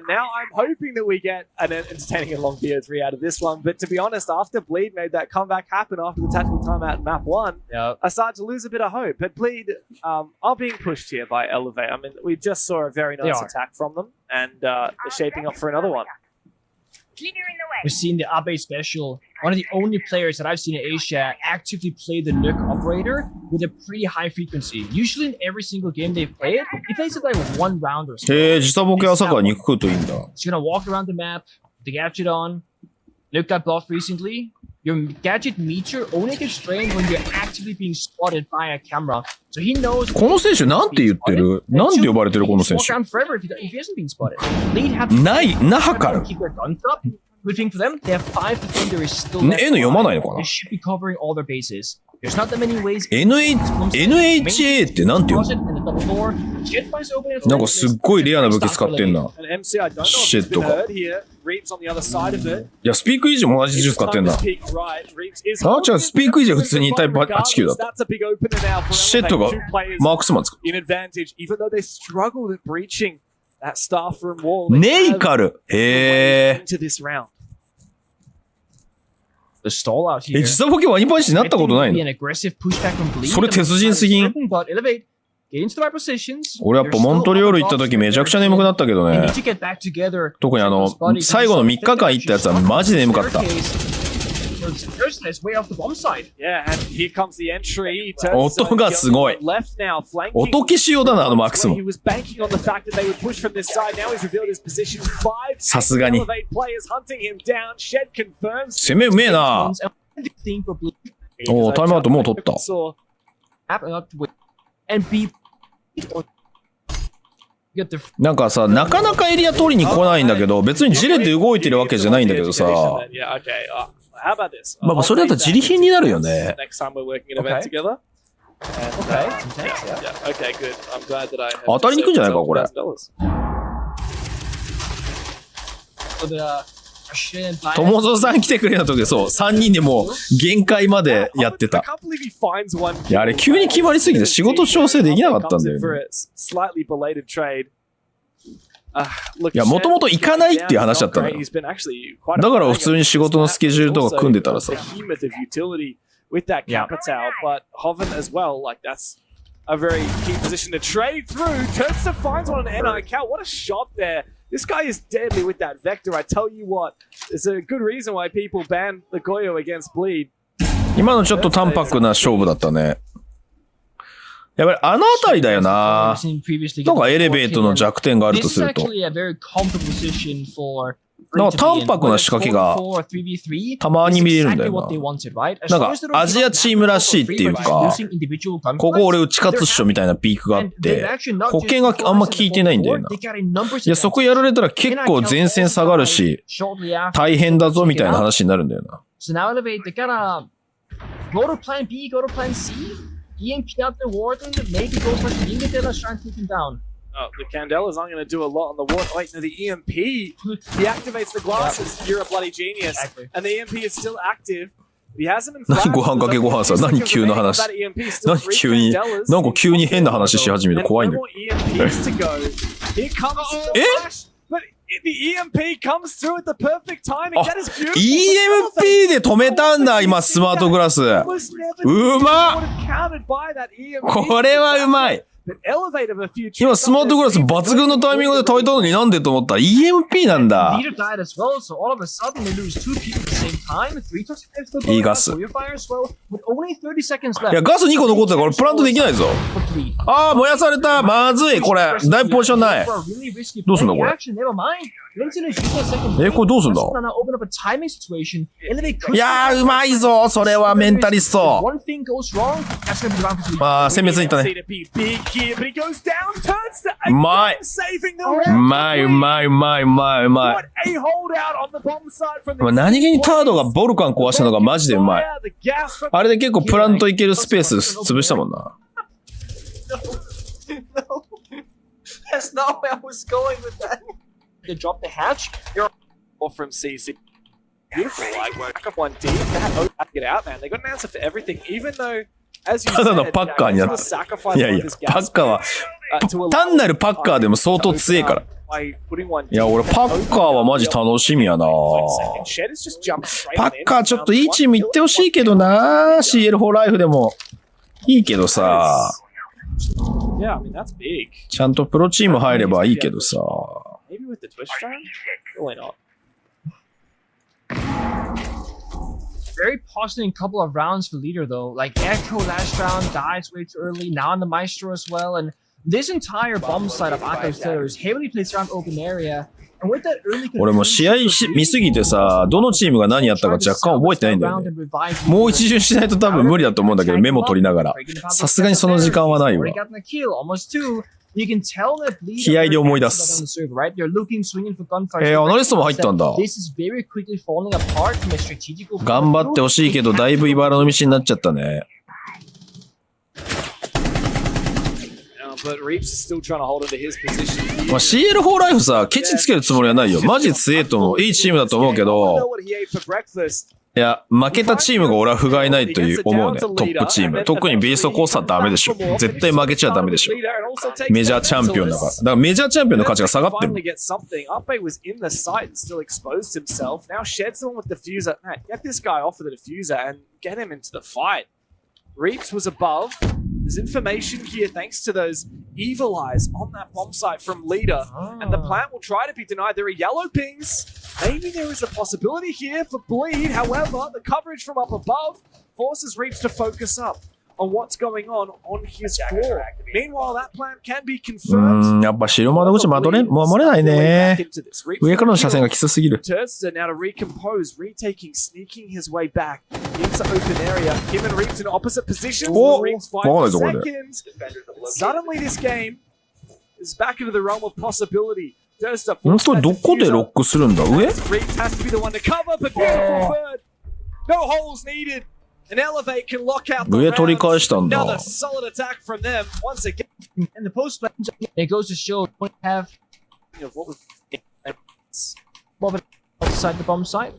now I'm hoping that we get an entertaining and long BO3 out of this one. But to be honest, after Bleed made that comeback happen after the tactical timeout in map 1, I started to lose a bit of hope. But Bleed are being pushed here by Elevate. I mean, we just saw a very nice attack from them, and they're shaping up for another one. We've seen the Abe special. One of the only players that I've seen in Asia actively play the Nuke operator with a pretty high frequency. Usually in every single game they play it, he plays it like one round or so. 時差ボケ朝から肉食うといいんだ。He's gonna walk around the map, the gadget on. Nuke got buffed recently. Your gadget meter only gets strained when you're actively being spotted by a camera. So he knows. この選手なんて言ってる？なんて呼ばれてるこの選手？ない、那覇から。Good thing for them, they have 5 defenders still left. N 読まないのかな？ They should be covering all their bases. There's not that many ways. NHA ってなんて言うの？なんかすっごいレアな武器使ってんな。シェットが。いや、スピークイージーも同じ銃使ってんな。あーちゃん、スピークイージー普通にタイプ89だった。シェットがマークスマン使う。ネイカルへー。時差ボケワニパンチになったことないの？それ鉄人すぎん？俺やっぱモントリオール行った時めちゃくちゃ眠くなったけどね。特に最後の3日間行ったやつはマジで眠かった。音がすごい。音消し用だな、マックスも。さすがに。攻めうめえな。おタイムアウトもう取った。get the なんかさ、なかなかエリア取りに来ないんだけど、別にじれて動いてるわけじゃないんだけどさ。Yeah, okay. How about this? まあそれだと自利品になるよね。 Next time we're working an event together. okay. Yeah, okay, good. I'm glad that I have 当たりにくいんじゃないか、これ。 So the Australian ともぞうさん来てくれた時そう、3人でもう限界までやってた。 I can't believe he finds one. いや、あれ急に決まりすぎて仕事調整できなかったんだよね。 Slightly belated trade. いや、もともと行かないっていう話だったのよ。だから普通に仕事のスケジュールとか組んでたらさ。With that capital, but Hoven as well, like that's a very key position to trade through. Turns to finds one on NI count. What a shot there. This guy is deadly with that vector. I tell you what, there's a good reason why people ban the Goyo against Bleed. 今のちょっと淡白な勝負だったね。やっぱりあのあたりだよな。なんかエレベートの弱点があるとすると。なんか淡白な仕掛けがたまに見れるんだよな。なんかアジアチームらしいっていうか、ここ俺打ち勝つっしょみたいなピークがあって、保険があんま効いてないんだよな。いや、そこやられたら結構前線下がるし、大変だぞみたいな話になるんだよな。EMP out the warden, maybe go for the unit let's try and take him down. Oh, the Candelas aren't going to do a lot on the warden. Wait, no, the EMP, he activates the glasses. You're a bloody genius. And the EMP is still active. He hasn't been 何ご飯かけご飯さ、何急な話。何急に、なんか急に変な話し始めて怖いんだよ。The EMP comes through at the perfect timing. That is beautiful. EMP で止めたんだ、今、スマートグラス。うまっ！これはうまい！今、スマートグラス抜群のタイミングで焚いたのになんでと思ったら EMP なんだ。いいガス。いや、ガス2個残ってたからこれプラントできないぞ。あー、燃やされた。まずい。これ、だいぶポジションない。どうすんだこれ。これどうすんだ。いやー、うまいぞ。それはメンタリスト。あー、殲滅にいったね。うまい。うまいうまいうまいうまいうまい。何気にタードがボルカン壊したのがマジでうまい。あれで結構プラントいけるスペース潰したもんな。That's not where I was going with that. They dropped the hatch. You're from CC. Beautiful. Like, woke up one deep. They had to get out, man. They got an answer for everything, even though, as you said, ただのパッカーになった。いやいや、パッカーは、単なるパッカーでも相当強いから。いや、俺パッカーはマジ楽しみやな。パッカーちょっといいチーム行ってほしいけどな。CL4 ライフでもいいけどさ。ちゃんとプロチーム入ればいいけどさ。Very positive in a couple of rounds for leader though. Like Echo last round dies way too early. Now on the Maestro as well. And this entire bomb side of Echo's Taylor is heavily placed around open area. 俺も試合見すぎてさ、どのチームが何やったか若干覚えてないんだよね。もう一巡しないと多分無理だと思うんだけど、メモ取りながら。さすがにその時間はないわ。気合で思い出す。アナリストも入ったんだ。頑張ってほしいけど、だいぶ茨の道になっちゃったね。まあ CL4 ライフさ、ケチつけるつもりはないよ。マジ強いと思う。いいチームだと思うけど、いや、負けたチームが俺は不甲斐ないという思うね。トップチーム。特にベースコースはダメでしょ。絶対負けちゃダメでしょ。メジャーチャンピオンだから。だからメジャーチャンピオンの価値が下がってる。Reaps was above. There's information here thanks to those evil eyes on that bomb site from Leader. And the plant will try to be denied. There are yellow pings. Maybe there is a possibility here for Bleed. However, the coverage from up above forces Reaps to focus up on what's going on his floor. Meanwhile, that plan can be confirmed. やっぱ白窓口守れないね。上からの車線がきつすぎる。Turster now to recompose, retaking, sneaking his way back into open area. Him and Reaps in opposite positions. Reaps 5 seconds. Suddenly this game is back into the realm of possibility. 本当にどこでロックするんだ？上？ Reeves has to be the one to cover, but beautiful bird. No holes needed. And Elevate can lock out the 上取り返したんだ。 Another solid attack from them once again. And the post it goes to show we have What was more of an outside the bomb site.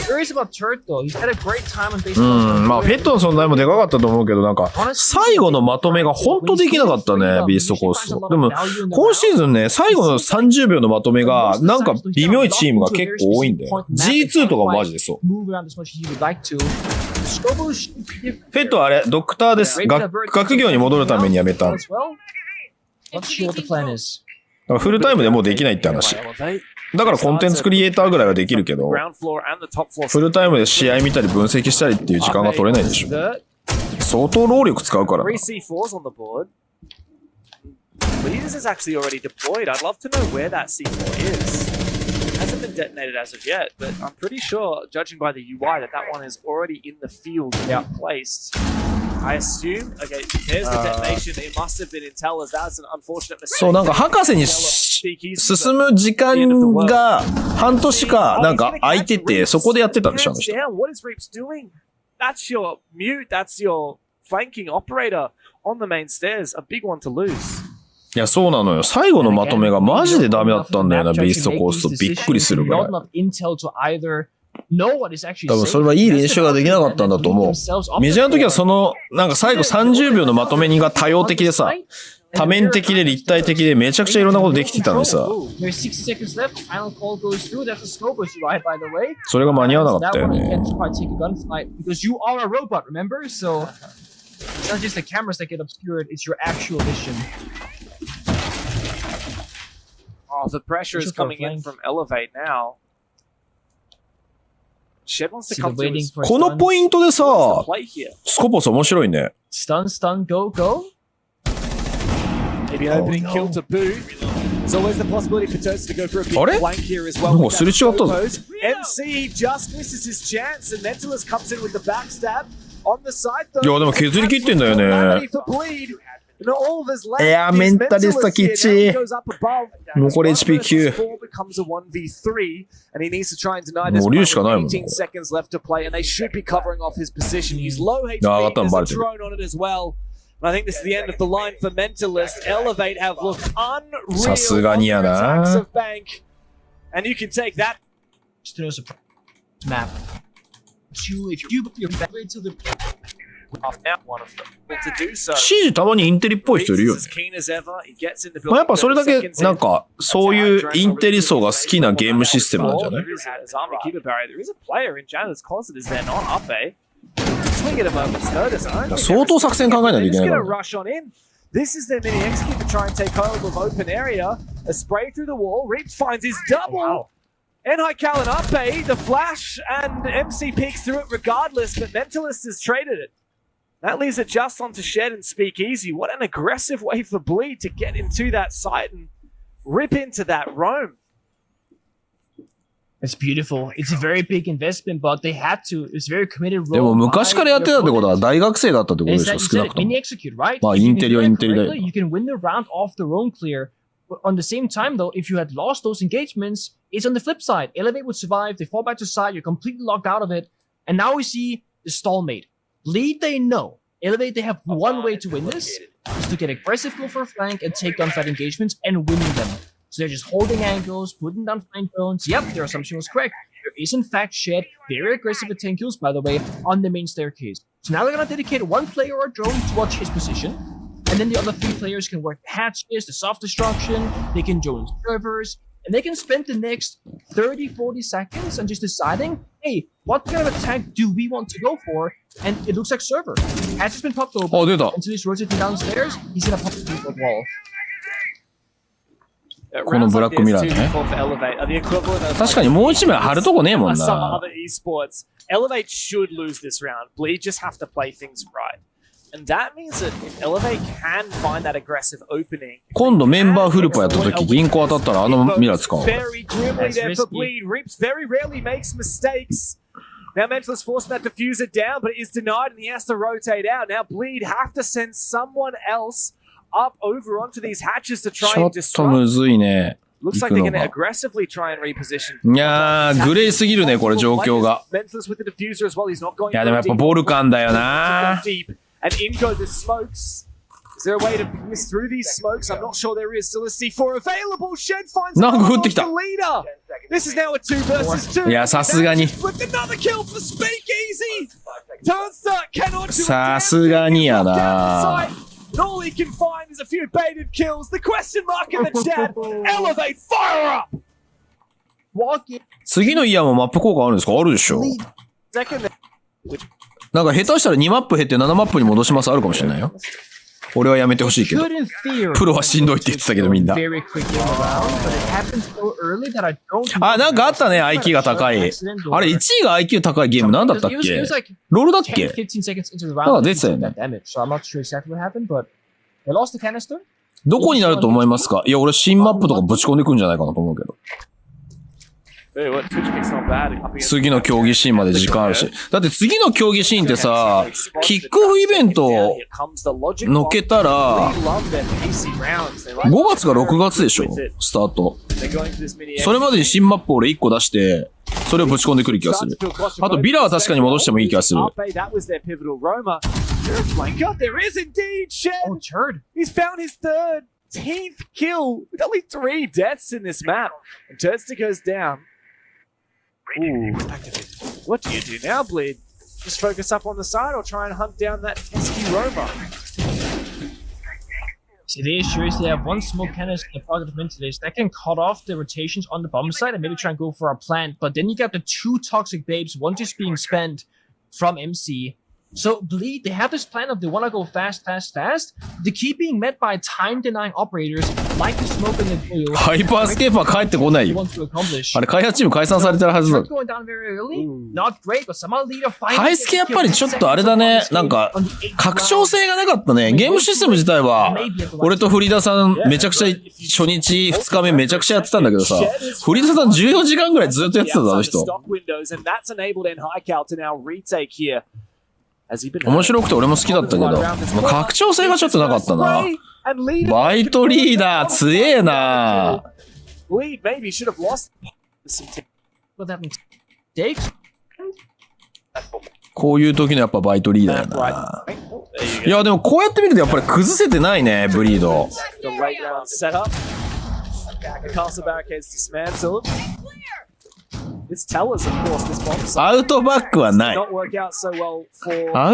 Curious about Turret though. He's had a great time on base. まあフェットの存在もでかかったと思うけど、なんか最後のまとめが本当できなかったね、ビーストコースト。でも今シーズンね、最後の30秒のまとめがなんか微妙いチームが結構多いんだよ。G2 とかもマジでそう。フェットはあれ、ドクターです。学業に戻るために辞めた。フルタイムでもうできないって話。だからコンテンツクリエイターぐらいはできるけど、フルタイムで試合見たり分析したりっていう時間が取れないでしょ。相当労力使うからな。Bleeders is actually already deployed. I'd love to know where that C4 is. It hasn't been detonated as of yet, but I'm pretty sure, judging by the UI, that one is already in the field placed. I assume, okay, there's the detonation. It must have been Intel as that's an unfortunate mistake. そう、なんか博士に進む時間が半年かなんか空いてて、そこでやってたんでしょ、あの人。What is Reaps doing? That's your mute, that's your flanking operator on the main stairs. A big one to lose. いや、そうなのよ。最後のまとめがマジでダメだったんだよな、ビーストコースト。びっくりするぐらい。多分それはいい練習ができなかったんだと思う。メジャーの時はその、なんか最後30秒のまとめにが多様的でさ、多面的で立体的でめちゃくちゃいろんなことできてたのにさ、それが間に合わなかったよね。It's not just the cameras that get obscured, it's your actual vision. Oh, the pressure is coming in from Elevate now. Shed wants to come to his このポイントでさ、スコポス面白いね。Stun, stun, go, go. Maybe an opening kill to boot. There's always the possibility for Toast to go for a big flank here as well. なんかすれ違ったぞ。MC just misses his chance and Mentalist comes in with the backstab. いや、でも削り切ってんだよね。いや、メンタリストきっち。残り HP9。もう竜しかないもんね。上がったのバレてる。さすがにやな。シージたまにインテリっぽい人いるよね。まあ、やっぱそれだけなんかそういうインテリ層が好きなゲームシステムなんじゃない？相当作戦考えないといけないから。This is their mini execute to try and take hold of open area. A spray through the wall. Reaps finds his double. Oh, wow. N-High-Cal and Uppe, the flash, and MC peeks through it regardless, but Mentalist has traded it. That leaves it just onto Shed and Speakeasy. What an aggressive way for Bleed to get into that site and rip into that roam. It's beautiful. It's a very big investment, but they had to. It's very committed role. でも昔からやってたってことは大学生だったってことでしょ、少なくとも。まあインテリはインテリだよ。You can win the round off the roam clear. But on the same time, though, if you had lost those engagements, it's on the flip side. Elevate would survive, they fall back to side, you're completely locked out of it. And now we see the stallmate. Bleed, they know. Elevate, they have one way to win this, is to get aggressive go for a flank and take down fight engagements and winning them. So they're just holding angles, putting down flank zones. Yep, their assumption was correct. There is in fact Shed, very aggressive at 10 kills, by the way, on the main staircase. So now they're gonna dedicate one player or a drone to watch his position. And then the other 3 players can work the hatches, the soft destruction, they can join servers, and they can spend the next 30-40 seconds on just deciding, hey, what kind of attack do we want to go for? And it looks like server. Hatch has been popped open. Oh, did that. Until he's rotating downstairs, he's gonna pop through the wall. このブラックミラーね。確かにもう一枚貼るとこねえもんな。Elevate should lose this round. Bleed just have to play things right. And that means that if Elevate can find that aggressive opening, 今度メンバーフルポやった時銀行当たったらあのミラー使おう。Very grimly there for Bleed. Reaps very rarely makes mistakes. Now Mentalist forcing that diffuser down, but it is denied and he has to rotate out. Now Bleed have to send someone else up over onto these hatches to ち try ょ and っと disrupt. むずいね。 Looks 行 like く they're の going to が。 aggressively try and reposition. いやー、グレーすぎるね、これ状況が。Mentless with the diffuser as well. He's not going いや、でもやっぱボルカンだよな。 deep. And in go the smokes. Is there a way to miss through these smokes? I'm not sure there is. Still a C4 available. Shed finds なんか降ってきた。 the leader. This is now a 2 versus 2. いや、さすがに。With another kill for Speakeasy. Turnstart cannot do it. さすがにやな。 And all he can find is a few baited kills. The question mark in the chat. Elevate, fire up. 次のイヤーもマップ効果あるんですか？あるでしょ。 Second. なんか下手したら2マップ減って7マップに戻しますあるかもしれないよ。俺はやめてほしいけど。プロはしんどいって言ってたけどみんな。あ、なんかあったね、IQ が高い。あれ、1位が IQ 高いゲームなんだったっけ？ロールだっけ？なんか出てたよね。どこになると思いますか？いや、俺新マップとかぶち込んでくんじゃないかなと思うけど。次の競技シーンまで時間あるし。だって次の競技シーンってさ、キックオフイベントのけたら、5月か6月でしょスタート。それまでに新マップ俺1個出して、それをぶち込んでくる気がする。あとビラは確かに戻してもいい気がする。10th kill with only 3 deaths in this map. And Turnsta goes down. Ooh. What do you do now, Bleed? Just focus up on the side or try and hunt down that pesky Roma? See, the issue is they have one smoke canister and a pocket of ventilation that can cut off the rotations on the bomb site and maybe try and go for a plant. But then you got the 2 toxic babes, one just being spent from MC. So Bleed, they have this plan of they want to go fast. They keep being met by time-denying operators like the smoke and the blue. ハイパースケープは帰ってこないよ。あれ開発チーム解散されてるはずだ。ハイスケやっぱりちょっとあれだね。なんか、拡張性がなかったね。ゲームシステム自体は、俺とフリーダさんめちゃくちゃ初日、2日目めちゃくちゃやってたんだけどさ、フリーダさん14時間ぐらいずっとやってたぞ、あの人。面白くて俺も好きだったけど、拡張性がちょっとなかったな。バイトリーダー強えな。こういう時のやっぱバイトリーダーやな。いやでもこうやって見るとやっぱり崩せてないね、ブリード。アウトバックはない。アウ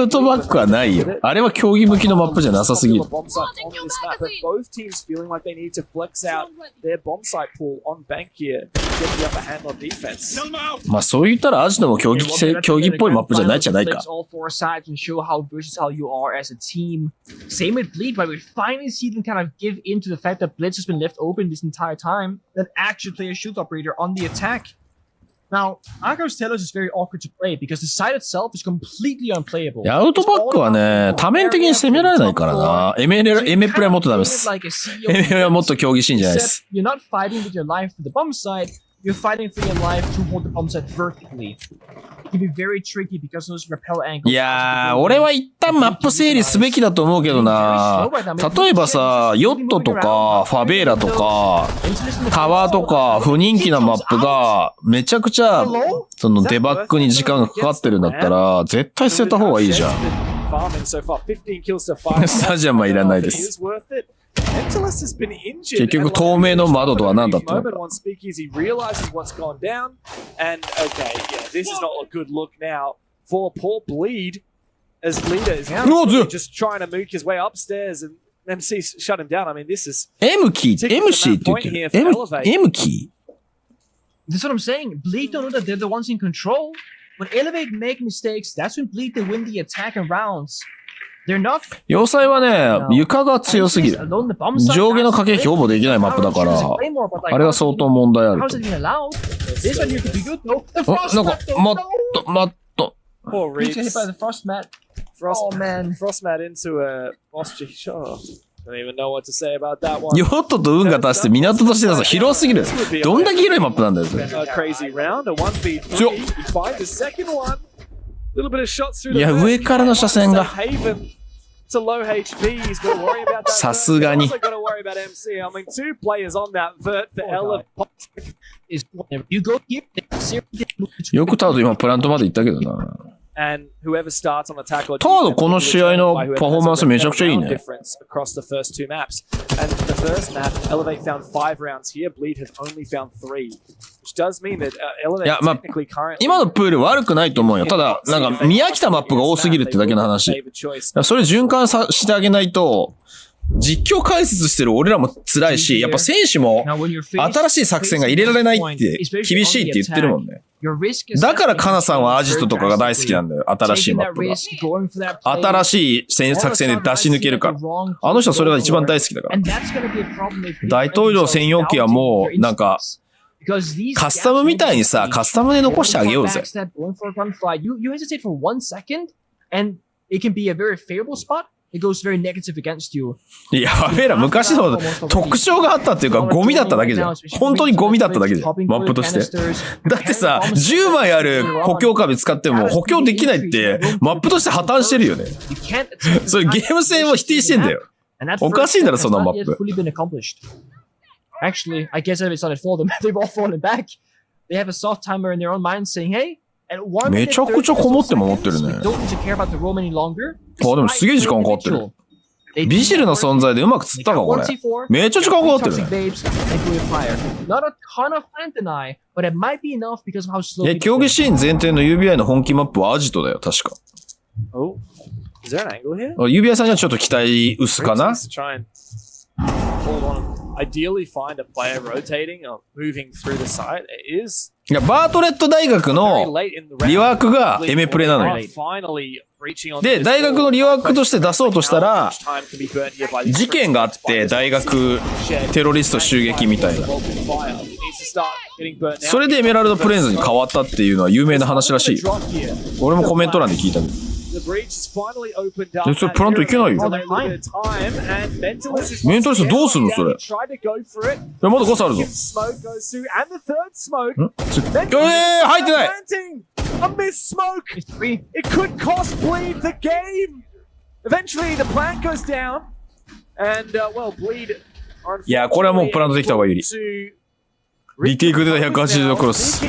トバックはないよ。あれは競技向きのマップじゃなさすぎる。まあそう言ったらアジノも競技っぽいマップじゃないじゃないか。Same with Bleed, but we finally see them kind of give in to the fact that Blitz has been left open this entire time. That actually play a shield operator on the attack. Now, Argos tell us it's very awkward to play because the site itself is completely unplayable. アウトバックはね、多面的に攻められないからな。エメプレはもっとダメです。エメプレはもっと競技シーンじゃないです。You're not fighting with your life for the bomb site, you're fighting for your life to hold the bomb site vertically. It can be very tricky because of those rappel angles. いやー、俺は一旦マップ整理すべきだと思うけどな。例えばさ、ヨットとか、ファベーラとか、タワーとか、不人気なマップが、めちゃくちゃ、そのデバッグに時間がかかってるんだったら、絶対捨てた方がいいじゃん。スタジアムはいらないです。結局透明の窓とは何だったのか。M キー MC って言ってる。M キー That's what I'm saying. Bleed don't know that they're the ones in control. When Elevate make mistakes, that's when Bleed they win the attack and rounds. They're not. 要塞はね、床が強すぎる。上下の駆け引きほぼできないマップだから、あれは相当問題あると。なんか、もっと。Frostmat into a posture shot. Don't even know what to say about that one. ヨットと運が足して港としてはさ、広すぎる。どんだけ広いマップなんだよ、それ。いや、上からの車線が。to low HP. He's got to worry about that. さすがに。Also got to worry about MC. I mean, 2 players on that vert for Elevate.よくタード今プラントまで行ったけどな。And whoever starts on attack or タードこの試合のパフォーマンスめちゃくちゃいいね。Across the first 2 maps. And the first map, Elevate found 5 rounds here. Bleed has only found 3. Which does mean that Elevate is technically currently 今のプール悪くないと思うよ。ただ、なんか見飽きたマップが多すぎるってだけの話。それ循環してあげないと、実況解説してる俺らも辛いし、やっぱ選手も新しい作戦が入れられないって厳しいって言ってるもんね。だからカナさんはアジトとかが大好きなんだよ。新しいマップが。新しい作戦で出し抜けるから。あの人はそれが一番大好きだから。大統領専用機はもうなんか、カスタムみたいにさ、カスタムで残してあげようぜ。It goes very negative against you. いや、ファベラ昔の特徴があったっていうか、ゴミだっただけじゃん。本当にゴミだっただけじゃん。マップとして。だってさ、10枚ある補強壁使っても補強できないって、マップとして破綻してるよね。それゲーム性を否定してんだよ。おかしいだろ、そのマップ。Actually, I guess it's not for them. They've all fallen back. They have a soft timer in their own mind saying, hey, めちゃくちゃこもって守ってるね。あ、でもすげえ時間かかってる。ビジルの存在でうまく釣ったか、これ。めっちゃ時間かかってるね。競技シーン前提の UBI の本気マップはアジトだよ、確か。UBI さんにはちょっと期待薄かな。Ideally find a player rotating or moving through the site. It is いや、バートレット大学のリワークがエメプレなのよ。で、大学のリワークとして出そうとしたら、事件があって大学テロリスト襲撃みたいな。それでエメラルドプレインズに変わったっていうのは有名な話らしいよ。俺もコメント欄で聞いたけど。それプラントいけないよ。メンタリストどうすんのそれ。まだガスあるぞ。入ってない。いや、これはもうプラントできた方が有利。リテイクで180度クロス。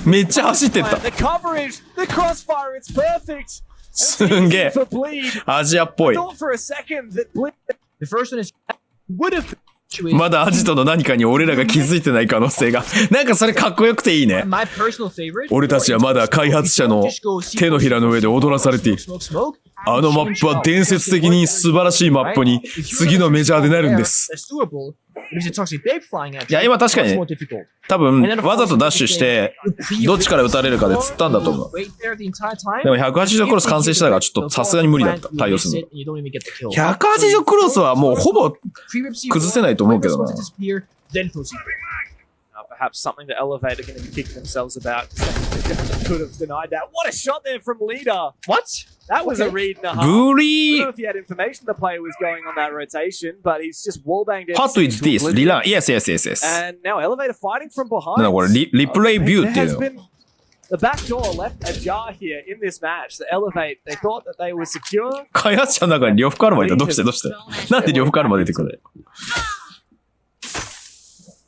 めっちゃ走ってった。すんげえ。アジアっぽい。まだアジトの何かに俺らが気づいてない可能性が。なんかそれかっこよくていいね。俺たちはまだ開発者の手のひらの上で踊らされている。あのマップは伝説的に素晴らしいマップに次のメジャーでなるんです。いや、今確かにね、多分わざとダッシュして、どっちから撃たれるかで釣ったんだと思う。でも180クロス完成したからちょっとさすがに無理だった。対応するの。180クロスはもうほぼ崩せないと思うけどな。Perhaps something that Elevate are going to be kicking themselves about. They could have denied that. What a shot there from Leader. What? That was a read and a half. I don't know if he had information the player was going on that rotation, but he's just wallbanged it. What is this? Lilan? Yes. And now Elevate are fighting from behind. なんだこれ、リプレイビューっていうの。The back door left ajar here in this match. The Elevate, they thought that they were secure. 開発者の中に呂布カルマいた。どうしてなんで呂布カルマ出てくる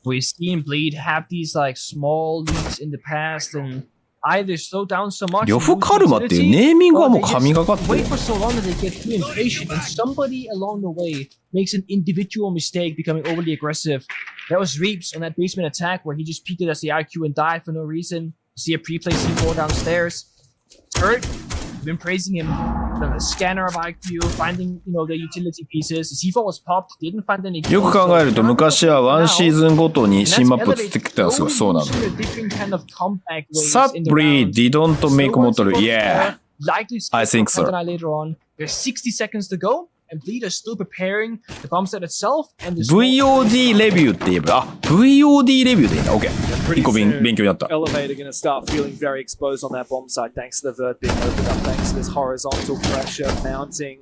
We've seen Bleed have these like small leads in the past and either slow down so much. 呂布カルマっていうネーミングはもう神がかってる。Wait for so long that they get too impatient and somebody along the way makes an individual mistake becoming overly aggressive. That was Reaps on that basement attack where he just peeked it as the IQ and died for no reason. See a pre-play C4 downstairs. Hurt. Been praising him. The scanner of IQ, finding, the utility pieces. The C4 was popped, didn't find any. よく考えると昔はワンシーズンごとに新マップ釣ってきたんですよ。そうなの。Subtly didn't make model. Yeah. I think so. There's 60 seconds to go. And Bleed is still preparing the bomb set itself and the VOD レビューって言えば、VOD レビューでいいんだ。OK。一個勉強になった。Elevate are going to start feeling very exposed on that bomb site thanks to the vert being opened up, thanks to this horizontal pressure mounting.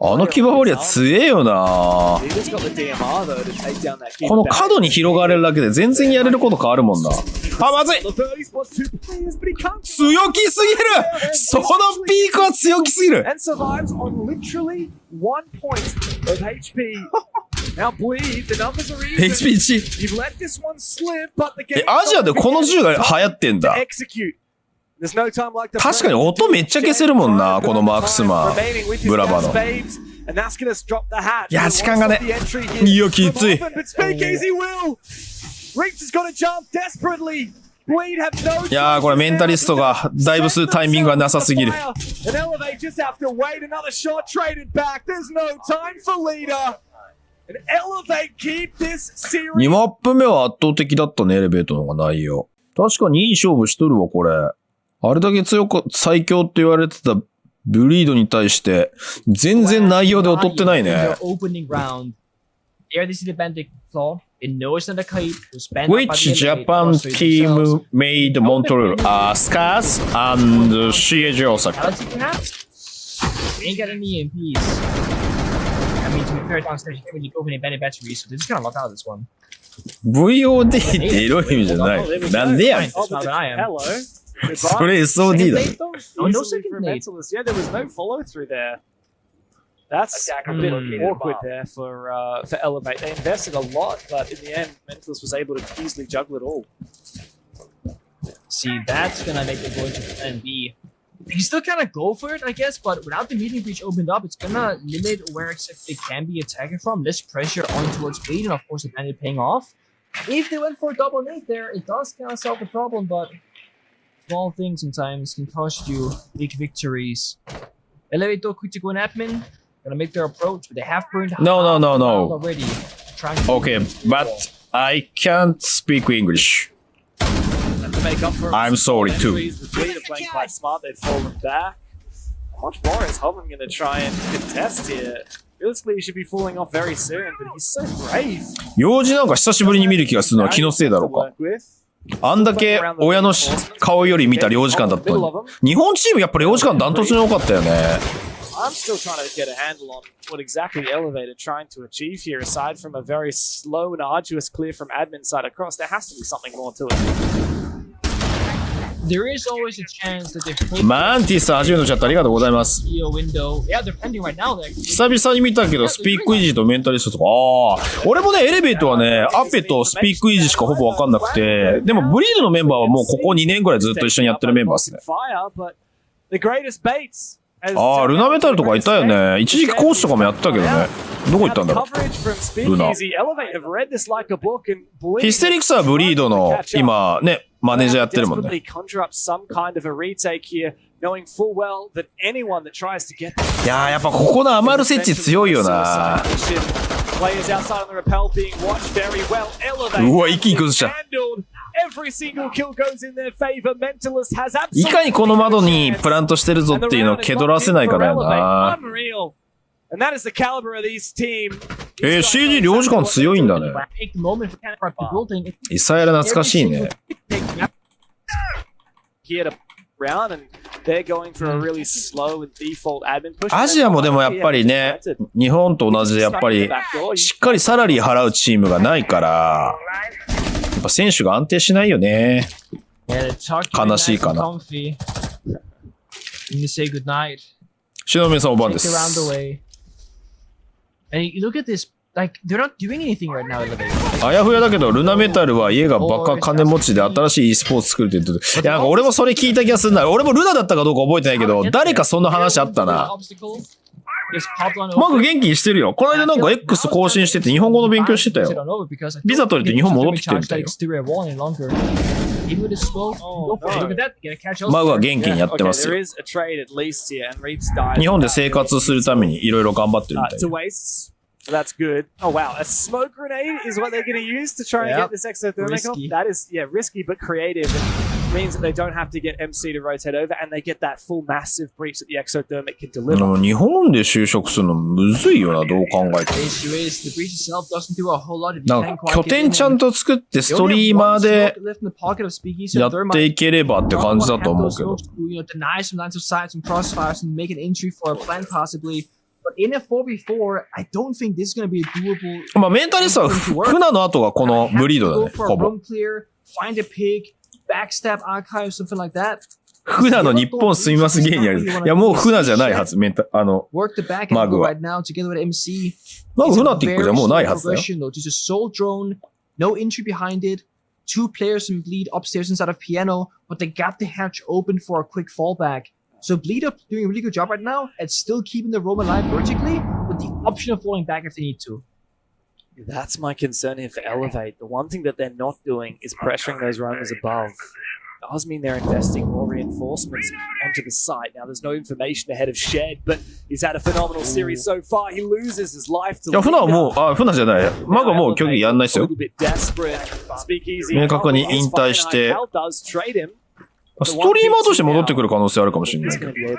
あのキバホリは強えよな。この角に広がれるだけで全然やれること変わるもんな。あ、まずい The 30 spots 2 players, but he can't 強気すぎるそのピークは強気すぎる and survives on literally 1 point of HP. Now Bleed, the numbers are even. HP1。You've let this one slip, but the game アジアでこの銃が流行ってんだ。 execute. There's no time like the 確かに音めっちゃ消せるもんな、このマークスマン。ブラバの。And that's gonna drop the hat. いや、時間がね。いや、きつい。But Speakeasy will. Reeks has got to jump desperately. Bleed have no. いやー、これメンタリストがだいぶするタイミングがなさすぎる。And Elevate just have to wait another shot traded back. There's no time for leader. And Elevate keep this series. 2マップ目は圧倒的だったね、エレベートの方が内容。確かにいい勝負しとるわ、これ。あれだけ強く最強って言われてたブリードに対して、全然内容で劣ってないね。Which Japan team made Montreal? Scars and CAG Osaka. Ain't got any EMPs. I mean, to be fair, downstairs, you can't really open any batteries, so they're just gonna lock out of this one. VOD ってエロい意味じゃない。なんでやねん。 Oh, but hello. それ SOD だよ。 No second nade. Yeah, there was no follow through there. That's a bit awkward there for Elevate. They invested a lot, but in the end, Mentalist was able to easily juggle it all. See, that's gonna make it go into plan B. You still kind of go for it, I guess, but without the medium breach opened up, it's gonna limit where exactly they can be attacking from. Less pressure on towards Bleed, and of course, the bandit paying off. If they went for a double nade there, it does kind of solve the problem, but small things sometimes can cost you big victories. Elevate though, quick to go in admin, gonna make their approach, but they have burned No. already. Okay, but I can't speak English. To make up for I'm sorry too. The Bleed are playing quite smart. They've fallen back. How much more is Hovan going to try and contest here? Realistically, he should be falling off very soon, but he's so brave. 幼児なんか久しぶりに見る気がするのは気のせいだろうか。あんだけ親の顔より見た領事館だったのに。日本チームやっぱり領事館ダントツに多かったよね。I'm still trying to get a handle on what exactly Elevate are trying to achieve here, aside from a very slow and arduous clear from admin side across. There has to be something more to it. There is always a chance that they pull マンティス初めてのチャットありがとうございます。 window. Yeah, they're pending right now. 久々に見たけど、スピークイージーとメンタリストとか、俺もね、エレベートはね、アペとスピークイージーしかほぼわかんなくて、でもブリードのメンバーはもうここ2年ぐらいずっと一緒にやってるメンバーですね。ルナメタルとかいたよね。一時期コーチとかもやったけどね。どこ行ったんだろう。ルナ。ヒステリクスはブリードの、今ね、マネージャーやってるもんね。いやー、やっぱここのアマル設置強いよな。うわ、一気に崩した。いかにこの窓にプラントしてるぞっていうのを気取らせないからやな。CG 領事館強いんだね。イサヤラ懐かしいね。アジアもでもやっぱりね、日本と同じでやっぱりしっかりサラリー払うチームがないから、やっぱ選手が安定しないよね。悲しいかな。篠宮さんおばんです。あやふやだけど、ルナメタルは家がバカ金持ちで新しい e スポーツ作るって言ってて。いや、なんか俺もそれ聞いた気がするな。俺もルナだったかどうか覚えてないけど、誰かそんな話あったな。マグ元気にしてるよ。この間なんか X 更新してて日本語の勉強してたよ。ビザ取れて日本戻ってきてるみたいよ。マグは元気にやってますよ。日本で生活するためにいろいろ頑張ってるみたいよ。That's good. Oh wow, a smoke grenade is what they're going to use to try and get this exothermic off. That is, risky but creative. It means that they don't have to get MC to rotate over, and they get that full massive breach that the exothermic can deliver. 日本で就職するのむずいよな、どう考えても。なんか拠点ちゃんと作ってストリーマーでやっていければって感じだと思うけど。But in a 4v4, I don't think this is going to be a doable. まあメンタリストは船の後がこのブリードだね。ほぼ。Find a pick, backstab archive, something like that. 船の日本住みます芸人やる。いや、もう船じゃないはず、Work the back end right now together with MC. マグフナティックじゃもうないはずだよ。Just a sole drone, no entry behind it. 2 players in Bleed upstairs inside of piano, but they got the hatch open for a quick fallback. So Bleed are doing a really good job right now at still keeping the roam alive vertically, with the option of falling back if they need to. That's my concern here for Elevate. The one thing that they're not doing is pressuring those roamers above. It does mean they're investing more reinforcements onto the site. Now, there's no information ahead of Shed, but he's had a phenomenal series so far. He loses his life to いや、船はもう、船じゃない。マグはもう競技やんないですよ。明確に引退して、ストリーマーとして戻ってくる可能性あるかもしれないけど。いやー、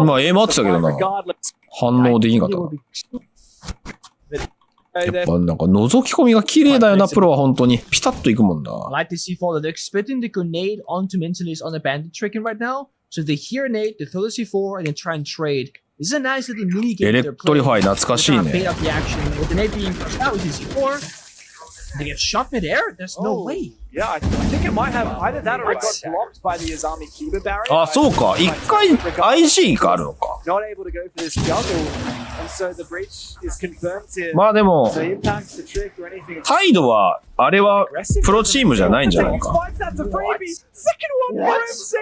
まあ、エイム合ってたけどな。反応できんかったな。やっぱなんか覗き込みが綺麗だよな、プロは本当に。ピタッといくもんな。Like to see for they're expecting the grenade onto Mentalist on the bandit tricking right now. So they hear a nade, they throw the C4 and then try and trade. This is a nice little mini game. エレクトリファイ懐かしいね。Bait up the action. With the nade being pushed out with the C4. They get shot mid-air? There's no way. Yeah, I think it might have either that or it got blocked by the Azami Kiba barrier. あ、そうか。一回 IG があるのか。Not able to go for this juggle, and so the breach is confirmed to. まあでも、 So it impacts the trick or anything. 態度は、あれはプロチームじゃないんじゃないか。That's a freebie. Second one for MC.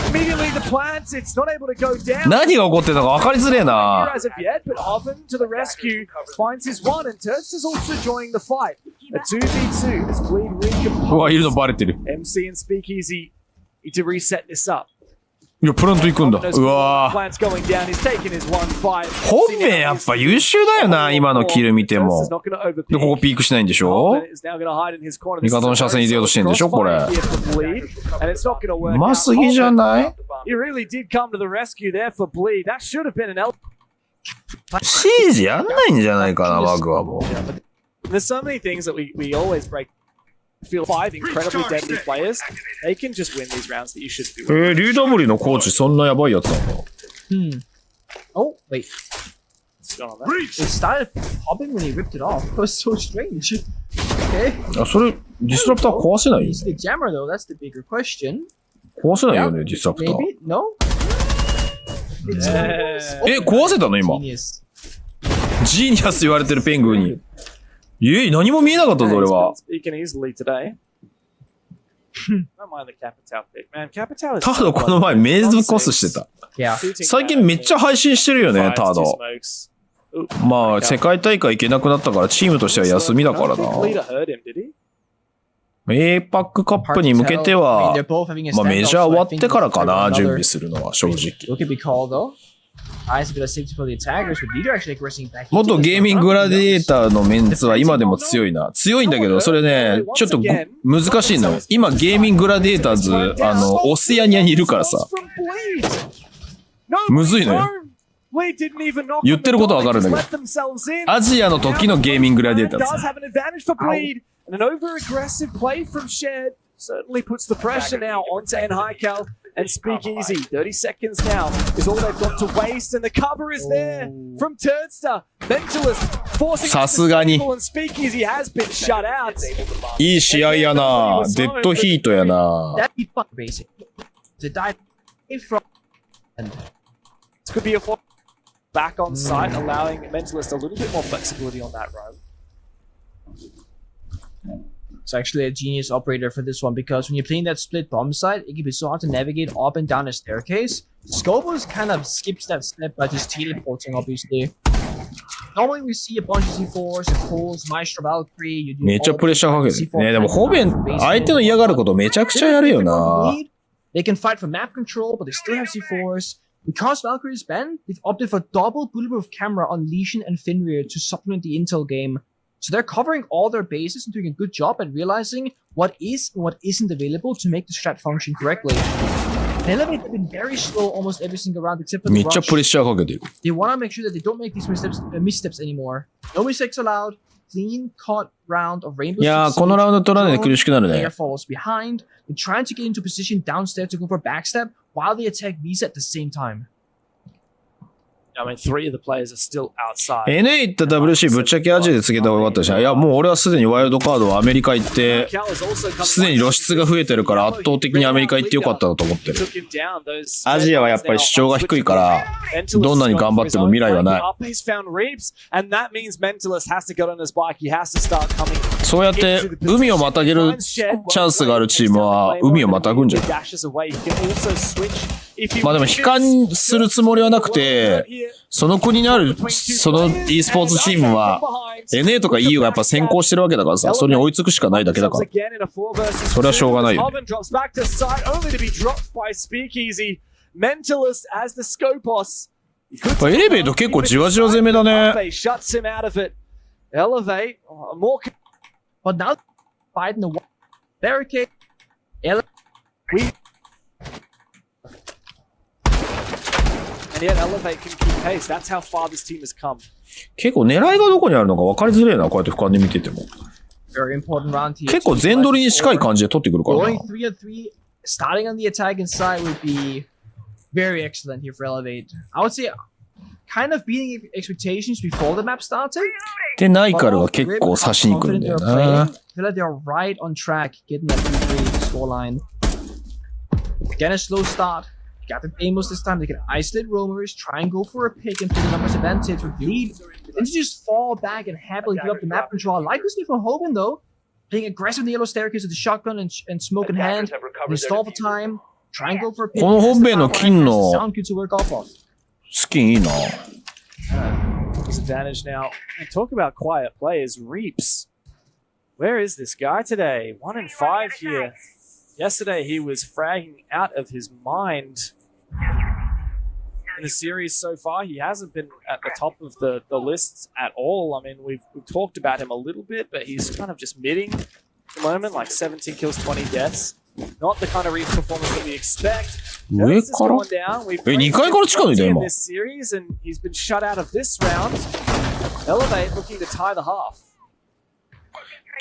Immediately the plants, it's not able to go down. 何が起こってるのか分かりづれえな。As of yet, but Oven to the rescue finds his one, and Turks is also joining the fight. A 2v2 as Bleed recomposed. うわ、いるのバレてる。MC and Speakeasy need to reset this up. いや、プラント行くんだ。うわPlants going down. He's taking his one fight. 本命やっぱ優秀だよな、今のキル見ても。で、ここピークしないんでしょ？味方の車線に出ようとしてんでしょ、これ。うますぎじゃない？ He really did come to the rescue there for Bleed. That should have been an L. シージやんないんじゃないかな、バグはもう。There's so many things that we always break. Feel 5 incredibly deadly players. They can just win these rounds that you should be winning. リュウダブリのコーチそんなやばいやつなの？ Oh, wait. It started popping when he ripped it off. It was so strange. Okay. あ、それ、ディストラプター壊せないよ He's the ね。 jammer though, that's the bigger question. 壊せないよね、ディストラプター。 Maybe? No? 壊せたの今。 Genius. ジーニアス言われてるペングに。何も見えなかったぞ、俺は。Speaking easily today. Don't mind the Capitao pick, man. Capitao is タードこの前メイズコスしてた。Yeah. 最近めっちゃ配信してるよね、タード。まあ、世界大会行けなくなったからチームとしては休みだからな。A パックカップに向けては、まあメジャー終わってからかな、準備するのは正直。元ゲーミンググラディエーターのメンツは今でも強いな。強いんだけど、それね、ちょっと難しいのよ。今ゲーミンググラディエーターズ、オセアニアにいるからさ。むずいのよ。言ってることはわかるんだけど。アジアの時のゲーミンググラディエーターズ。And an over-aggressive play from Shed certainly puts the pressure now onto Enhaikal and Speakeasy. 30 seconds now is all they've got to waste, and the cover is there from Turdster. Mentalist forcing it to people, and Speakeasy has been shut out. いい試合やな。デッドヒートやな。This could be a back on site, allowing Mentalist a little bit more flexibility on that roam. It's actually a genius operator for this one because when you're playing that split bomb site, it can be so hard to navigate up and down a staircase. Scopus kind of skips that step by just teleporting, obviously. Normally we see a bunch of C4s, pulls, Maestro Valkyrie, you do めっちゃプレッシャーかけてる。ね、でもホベン、相手の嫌がることめちゃくちゃやるよな。They can fight for map control, but they still have C4s. Because Valkyrie is banned, they've opted for double bulletproof camera on Legion and Fenrir to supplement the intel game. So they're covering all their bases and doing a good job at realizing what is and what isn't available to make the strat function correctly. And Elevate have been very slow almost every single round except for the めっちゃプレッシャーかけてる。 They want to make sure that they don't make these missteps anymore. No mistakes allowed. Clean cut round of Rainbow いやー、このラウンド取らないで苦しくなるね。 Player follows behind. They're trying to get into position downstairs to go for backstab while they attack Visa at the same time. I mean, 3 of the players are still outside. NA 行った WC ぶっちゃけアジアでつけた方がよかったじゃん。いや、もう俺はすでにワイルドカードはアメリカ行って、すでに露出が増えてるから圧倒的にアメリカ行ってよかったなと思ってる。アジアはやっぱり主張が低いから、どんなに頑張っても未来はない。そうやって海をまたげるチャンスがあるチームは海をまたぐんじゃない。まあでも悲観するつもりはなくて、その国にあるその e スポーツチームは NA とか EU がやっぱ先行してるわけだからさ、それに追いつくしかないだけだから。それはしょうがないよね。エレベート結構じわじわ攻めだね。But now, fighting the barricade, and yet Elevate can keep pace. That's how far this team has come. 結構狙いがどこにあるのか分かりづれえな、こうやって俯瞰で見てても。very important round here. 結構全取りに近い感じで取ってくるからな。Going 3-3, starting on the attacking side would be very excellent here for Elevate. I would say kind of beating expectations before the map started. で、ナイカルは結構刺しに来るんだよな。Feel like they're right on track, getting that 3-3 scoreline. Again, a slow start. Got the Amos this time. They can isolate roamers, try and go for a pick and put the numbers advantage with lead. Then to just fall back and happily give up the map control. I like this for Hogan though. Playing aggressive in the yellow staircase with the shotgun and smoke in hand. They stall for time. Try and go for a pick. この本編の金の sound good to work off of. スキンいいな。Disadvantage now. And talk about quiet players. Reaps. Where is this guy today? 1-5 here. Yesterday he was fragging out of his mind. In the series so far, he hasn't been at the top of the lists at all. I mean, we've talked about him a little bit, but he's kind of just midding at the moment, like 17 kills, 20 deaths. Not the kind of Reaps performance that we expect. 上から？2階から近いんだよ今。 This series, and he's been shut out of this round. Elevate looking to tie the half.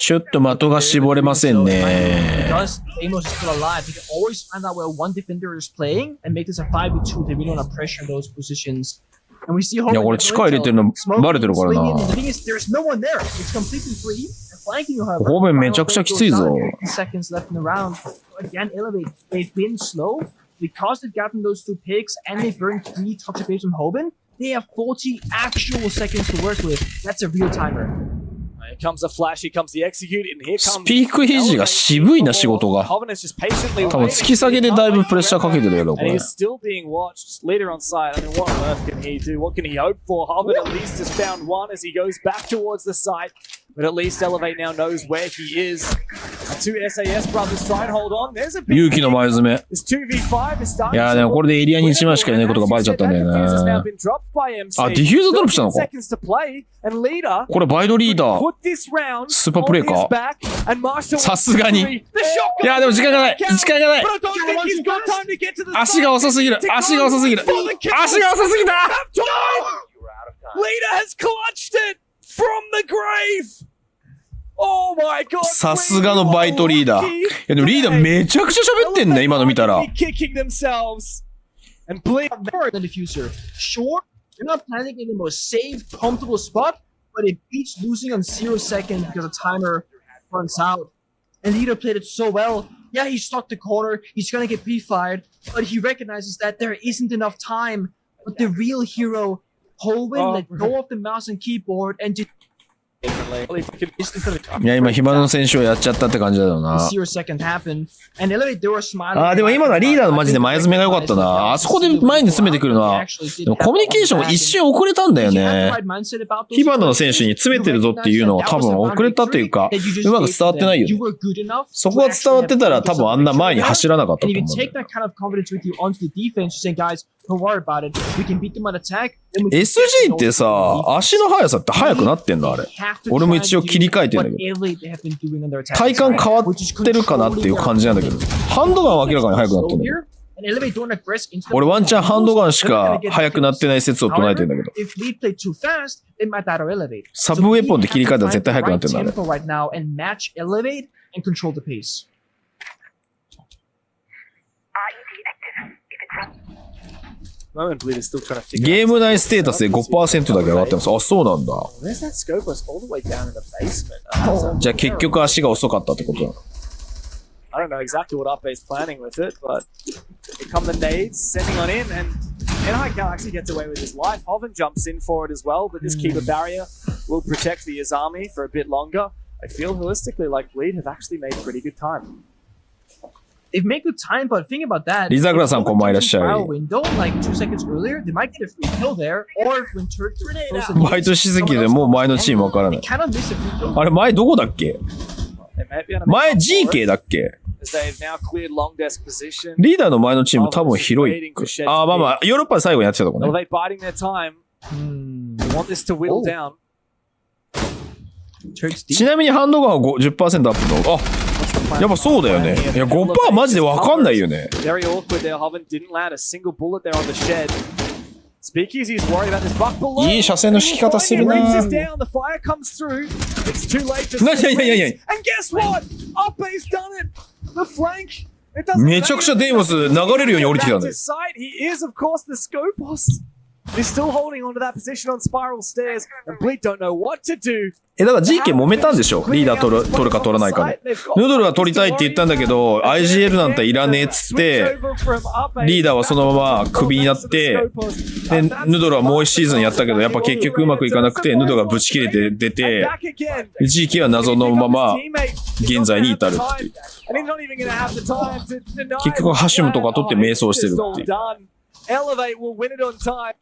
ちょっと的が絞れませんね。Because Amos is still alive, he can always find out where one defender is playing and make this a 5v2. They really want to pressure those positions. And we see いや、これ力入れてるのバレてるからな。 The thing is, there's no one there. It's completely free. Flanking, however. 方面めちゃくちゃきついぞ。 Seconds left in the round. Again, Elevate. They've been slow because they've gotten those 2 picks and they burned 3 toxic baits from Hoban. They have 40 actual seconds to work with. That's a real timer. Here comes a flash, here comes the execute, and here comes スピークイージーが渋いな仕事が。多分突き下げでだいぶプレッシャーかけてるやろこれ。 And he's still being watched. Leader on side. I mean, what on earth can he do? What can he hope for? Hobbit at least has found one as he goes back towards the site. But at least Elevate now knows where he is. 2 SAS brothers try and hold on. There's a big 勇気の前詰め。 This 2v5 is starting. いやでもこれでエリアに1枚しかいないことがバレちゃったんだよな。あ、ディフューザードロップしたのか。これバイドリーダー。スーパープレイか。さすがに。いやでも時間がない。時間がない。足が遅すぎる。足が遅すぎる。足が遅すぎた。Leader has clutched it from the grave. Oh my god. さすがのバイトリーダー。いやでもリーダーめちゃくちゃ喋ってんね、今の見たら。Kicking themselves. And Bleed the diffuser. Sure, you're not planning in the most safe, comfortable spot, but it beats losing on 0 seconds because the timer runs out. And Leader played it so well. Yeah, he stuck the corner, he's gonna get pre-fired, but he recognizes that there isn't enough time. But the real hero, Holwyn, let go of the mouse and keyboard and just いや今暇の選手をやっちゃったって感じだよな。あーでも今のはリーダーのマジで前詰めが良かったな。あそこで前に詰めてくるのはでもコミュニケーション一瞬遅れたんだよね。火花の選手に詰めてるぞっていうのは多分遅れたというかうまく伝わってないよね。そこが伝わってたら多分あんな前に走らなかったと思うんだよ。SG ってさ足の速さって速くなってんのあれ。俺も一応切り替えてんだけど体感変わってるかなっていう感じなんだけどハンドガンは明らかに速くなってんだけど俺ワンチャンハンドガンしか速くなってない説を唱えてんだけどサブウェポンで切り替えたら絶対速くなってんだあれ。moment, Bleed is still trying to figure ゲー out ム内ステータスで 5% だけ上がってます。あ、そうなんだ。 Where's that Scopus all the way down in the basement? じゃあ結局足が遅かったってことだ。I don't know exactly what Upbe's planning with it, but here come the nades, sending on in, and NICal actually gets away with his life. Hoven jumps in for it as well, but this keeper barrier will protect the Azami for a bit longer. I feel holistically like Bleed have actually made pretty good time. They've made good time, but think about that. リザグラさんこんばんいらっしゃい。 window, like 2 seconds earlier, they might get a free kill there, or when Turk throws the バイトしすぎてもう前のチームわからな they い。 cannot miss a free kill. あれ前どこだっけ？ They might be on a 前 bit more GK だっけ？ as they've now cleared long desk position. リーダーの前のチーム多分ヒロイック。あ、まあまあ、ヨーロッパで最後にやってたとこね。 Elevate biding their time. They want this to whittle down. Turk's ち deep. なみにハンドガンは 10% アップの。あ、やっぱそうだよね。いや、5% マジでわかんないよね。 Very awkward there. Hoven didn't land a single bullet there on the shed. Speakeasy's worried about this buck below. いい車線の敷き方するな。 Races down. The fire comes through. It's too late to いやいやいや。 And guess what? Upbe's done it. The flank. It doesn't めちゃくちゃデイモス流れるように降りてきたんだよ。 He is, of course, the Scopus. He's still holding onto that position on spiral stairs, and Bleed don't know what to do. だから GK 揉めたんでしょ、リーダー取るか取らないかで。ヌードルは取りたいって言ったんだけど、IGL なんていらねえっつって、リーダーはそのままクビになって、で、ヌードルはもう一シーズンやったけど、やっぱ結局うまくいかなくて、ヌードルがブチ切れて出て、GK は謎のまま現在に至るっていう。結局ハシムとか取って迷走してるっていう。Elevate will win it on time.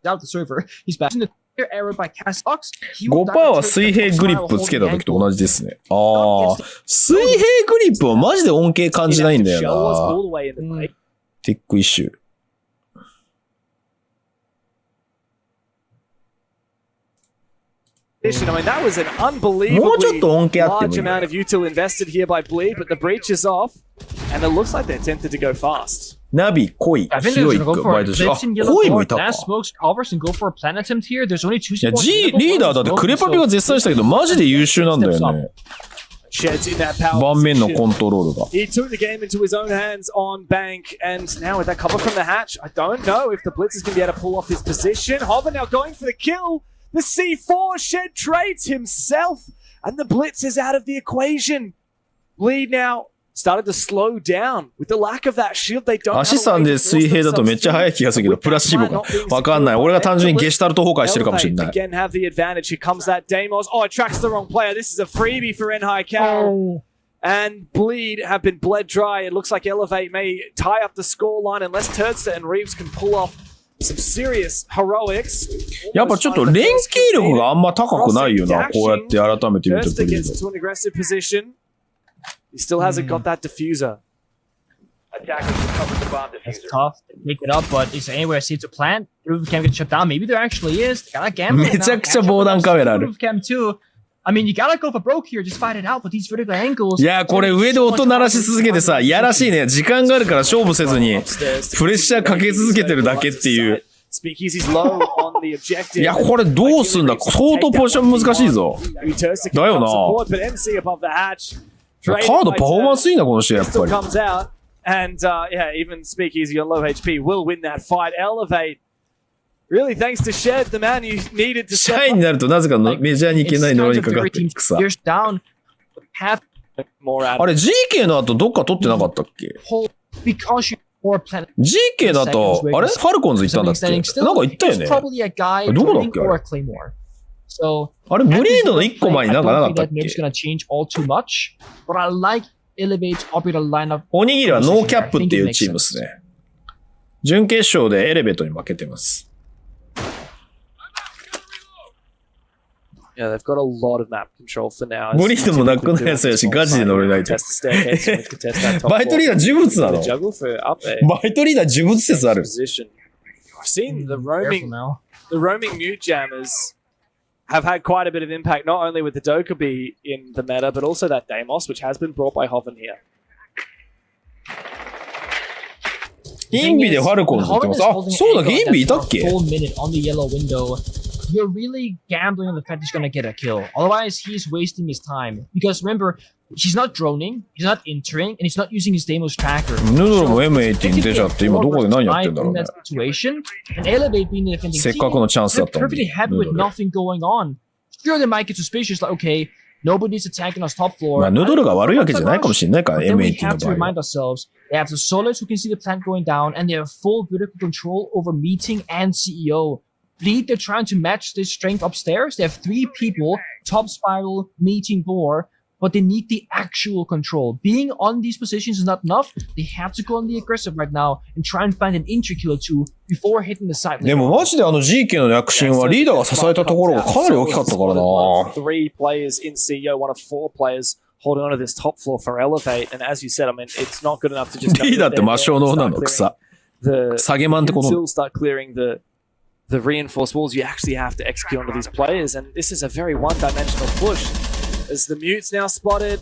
Out the server. He's back in the clear error by Cast Ox. 5% は水平グリップつけた時と同じですね。ああ、水平グリップはマジで恩恵感じないんだよな。テックイシュー。I mean, that was an unbelievably large amount of util invested here by Bleed, but the breach is off, and it looks like they're tempted to go fast. ナビ、コイ、ヒロイック、バイトして。あ、コイもいたか。いや、リーダーだってクレパピが絶賛したけど、マジで優秀なんだよね。盤面のコントロールが。He took the game into his own hands on bank, and now with that cover from the hatch, I don't know if the Blitz is going to be able to pull off his position. Hover now going for the kill. The C4 Shed trades himself, and the Blitz is out of the equation. Bleed now started to slow down with the lack of that shield. They don't. アシさんで水平だとめっちゃ速い気がするけど、プラシーボか。わかんない。俺が単純にゲシュタルト崩壊してるかもしれない。Again have the advantage. Here comes that Deimos. Oh, it tracks the wrong player. This is a freebie for NHK. And Bleed have been bled dry. It looks like Elevate may tie up the scoreline unless Turdster and Reeves can pull off some serious heroics. やっぱちょっと連携力があんま高くないよな。こうやって改めて見ると。 Turdster gets into an aggressive position. He still hasn't got that diffuser. It's tough to pick it up, but is there anywhere safe to plant? Roof cam get shut down. Maybe there actually is. They gotta gamble. めちゃくちゃ防弾カメラある。 Roof cam too. I mean, you gotta go for broke here. Just fight it out. But these vertical angles. いや、これ上で音鳴らし続けてさ、いやらしいね。時間があるから勝負せずに、プレッシャーかけ続けてるだけっていう。いや、これどうすんだ？相当ポジション難しいぞ。だよな。カードパフォーマンスいいな、この試合、やっぱり。And yeah, even Speakeasy on low HP will win that fight. Elevate, really thanks to Shed, the man you needed to. シャイになるとなぜかメジャーに行けないのにかかってくさ。あれ GK の後どっか取ってなかったっけ？ GK の後あれファルコンズ行ったんだっけ？なんか行ったよね。どこだっけあれ？あれブリードの1個前になんかなかったっけ？おにぎりはノーキャップっていうチームですね。準決勝でエレベートに負けてます。Yeah, they've got a lot of map control for now. ブリードもなくないやつやし、ガチで乗れないと。バイトリーダー呪物なの？バイトリーダー呪物説ある。I've seen the roaming mute jammers have had quite a bit of impact, not only with the Dokkaebi in the meta, but also that Deimos, which has been brought by Hoven here. インビでファルコンズってます。あ、そうだっけ？インビいたっけ？ you're really gambling on the fact he's gonna get a kill. Otherwise, he's wasting his time. Because remember, he's not droning, he's not entering, and he's not using his Deimos tracker. ヌードルも M18 出ちゃって今どこで何やってんだろうね。 And Elevate being the defending せっかくのチャンスだったの perfectly に。 happy with nothing going on. Sure, they might get suspicious, like, okay, nobody's attacking us top floor. まあヌードルが悪いわけじゃないかもしれないから、 Then we M18 have の to 場合 remind ourselves, they have the solids who can see the plant going down, and they have full vertical control over meeting and CEO. Bleed, they're trying to match this strength upstairs. They have 3 people, top spiral, meeting door, but they need the actual control. Being on these positions is not enough. They have to go on the aggressive right now and try and find an entry kill or 2 before hitting the side. でもマジでGK の躍進はリーダーが支えたところがかなり大きかったからな。 3 players in CEO, one of 4 players holding on to this top floor for Elevate. And as you said, I mean, it's not good enough to just リーダーって魔性の女の草。下げマンってこと。 Until start clearing the reinforced walls, you actually have to execute onto these players. And this is a very one-dimensional push. As the mute's now spotted,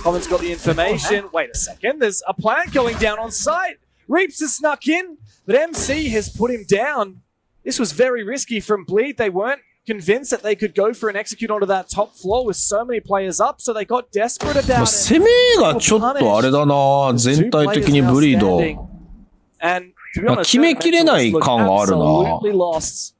Common's got the information. Wait a second, there's a plant going down on site. Reaps has snuck in, but MC has put him down. This was very risky from Bleed. They weren't convinced that they could go for an execute onto that top floor with so many players up, so they got desperate about it. 攻めがちょっとあれだな。全体的にブリード。 And to be honest, 決めきれない感があるな。 absolutely lost.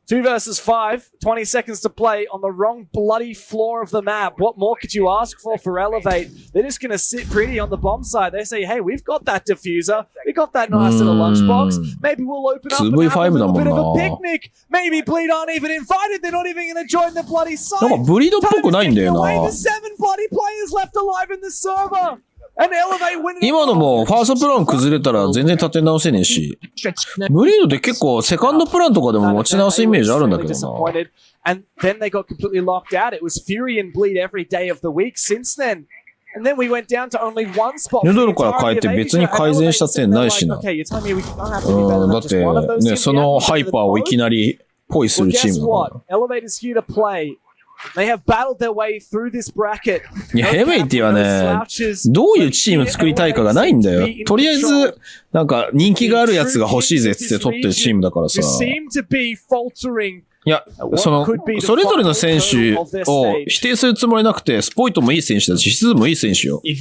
2 versus 5, 20 seconds to play on the wrong bloody floor of the map. What more could you ask for Elevate? They're just going to sit pretty on the bomb side. They say, hey, we've got that diffuser. We got that nice little lunchbox. Maybe we'll open up and have a little bit of a picnic. Maybe Bleed aren't even invited. They're not even going to join the bloody site. なんかブリードっぽくないんだよな。 There's 7 bloody players left alive in the server. And Elevate winning. 今のもファーストプラン崩れたら全然立て直せねえし。ブリードって結構セカンドプランとかでも持ち直すイメージあるんだけどな。 And then they got completely locked out. It was Fury and Bleed every day of the week since then. And then we went down to only 1 spot. ヌドルから変えて別に改善した点ないしな。だってね、そのハイパーをいきなりポイするチームだから。 Elevate is here to play. They have battled their way through this bracket. いや、ヘメイティはね、どういうチーム作りたいかがないんだよ。とりあえず、なんか人気があるやつが欲しいぜっつって取ってるチームだからさ。いや、それぞれの選手を否定するつもりなくて、スポイトもいい選手だし、シチズンもいい選手よ。で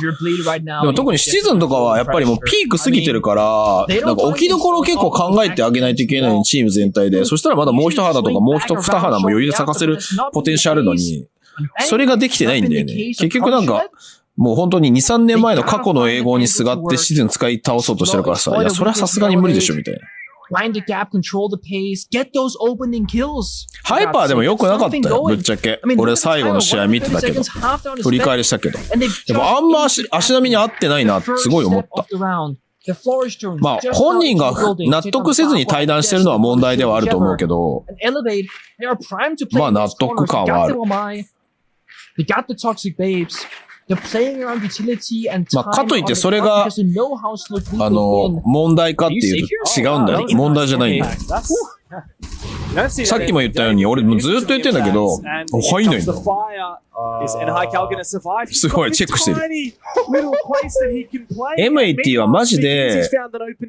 も特にシチズンとかはやっぱりもうピーク過ぎてるから、なんか置きどころを結構考えてあげないといけないチーム全体で、そしたらまだもう一肌とかもう二肌も余裕で咲かせるポテンシャルあるのに、それができてないんだよね。結局なんか、もう本当に2、3年前の過去の英語にすがってシチズン使い倒そうとしてるからさ、いや、それはさすがに無理でしょ、みたいな。Find the gap, control the pace, get those opening kills. ハイパーでも良くなかったよ、ぶっちゃけ。俺最後の試合見てたけど。振り返りしたけど。でもあんま足並みに合ってないなってすごい思った。まあ本人が納得せずに対談してるのは問題ではあると思うけど、まあ納得感はある。まあ、かといってそれが、問題かっていうと違うんだよ。問題じゃないんだよ。さっきも言ったように、俺もずっと言ってんだけど、入んないんだ。すごい、チェックしてる。MAT はマジで、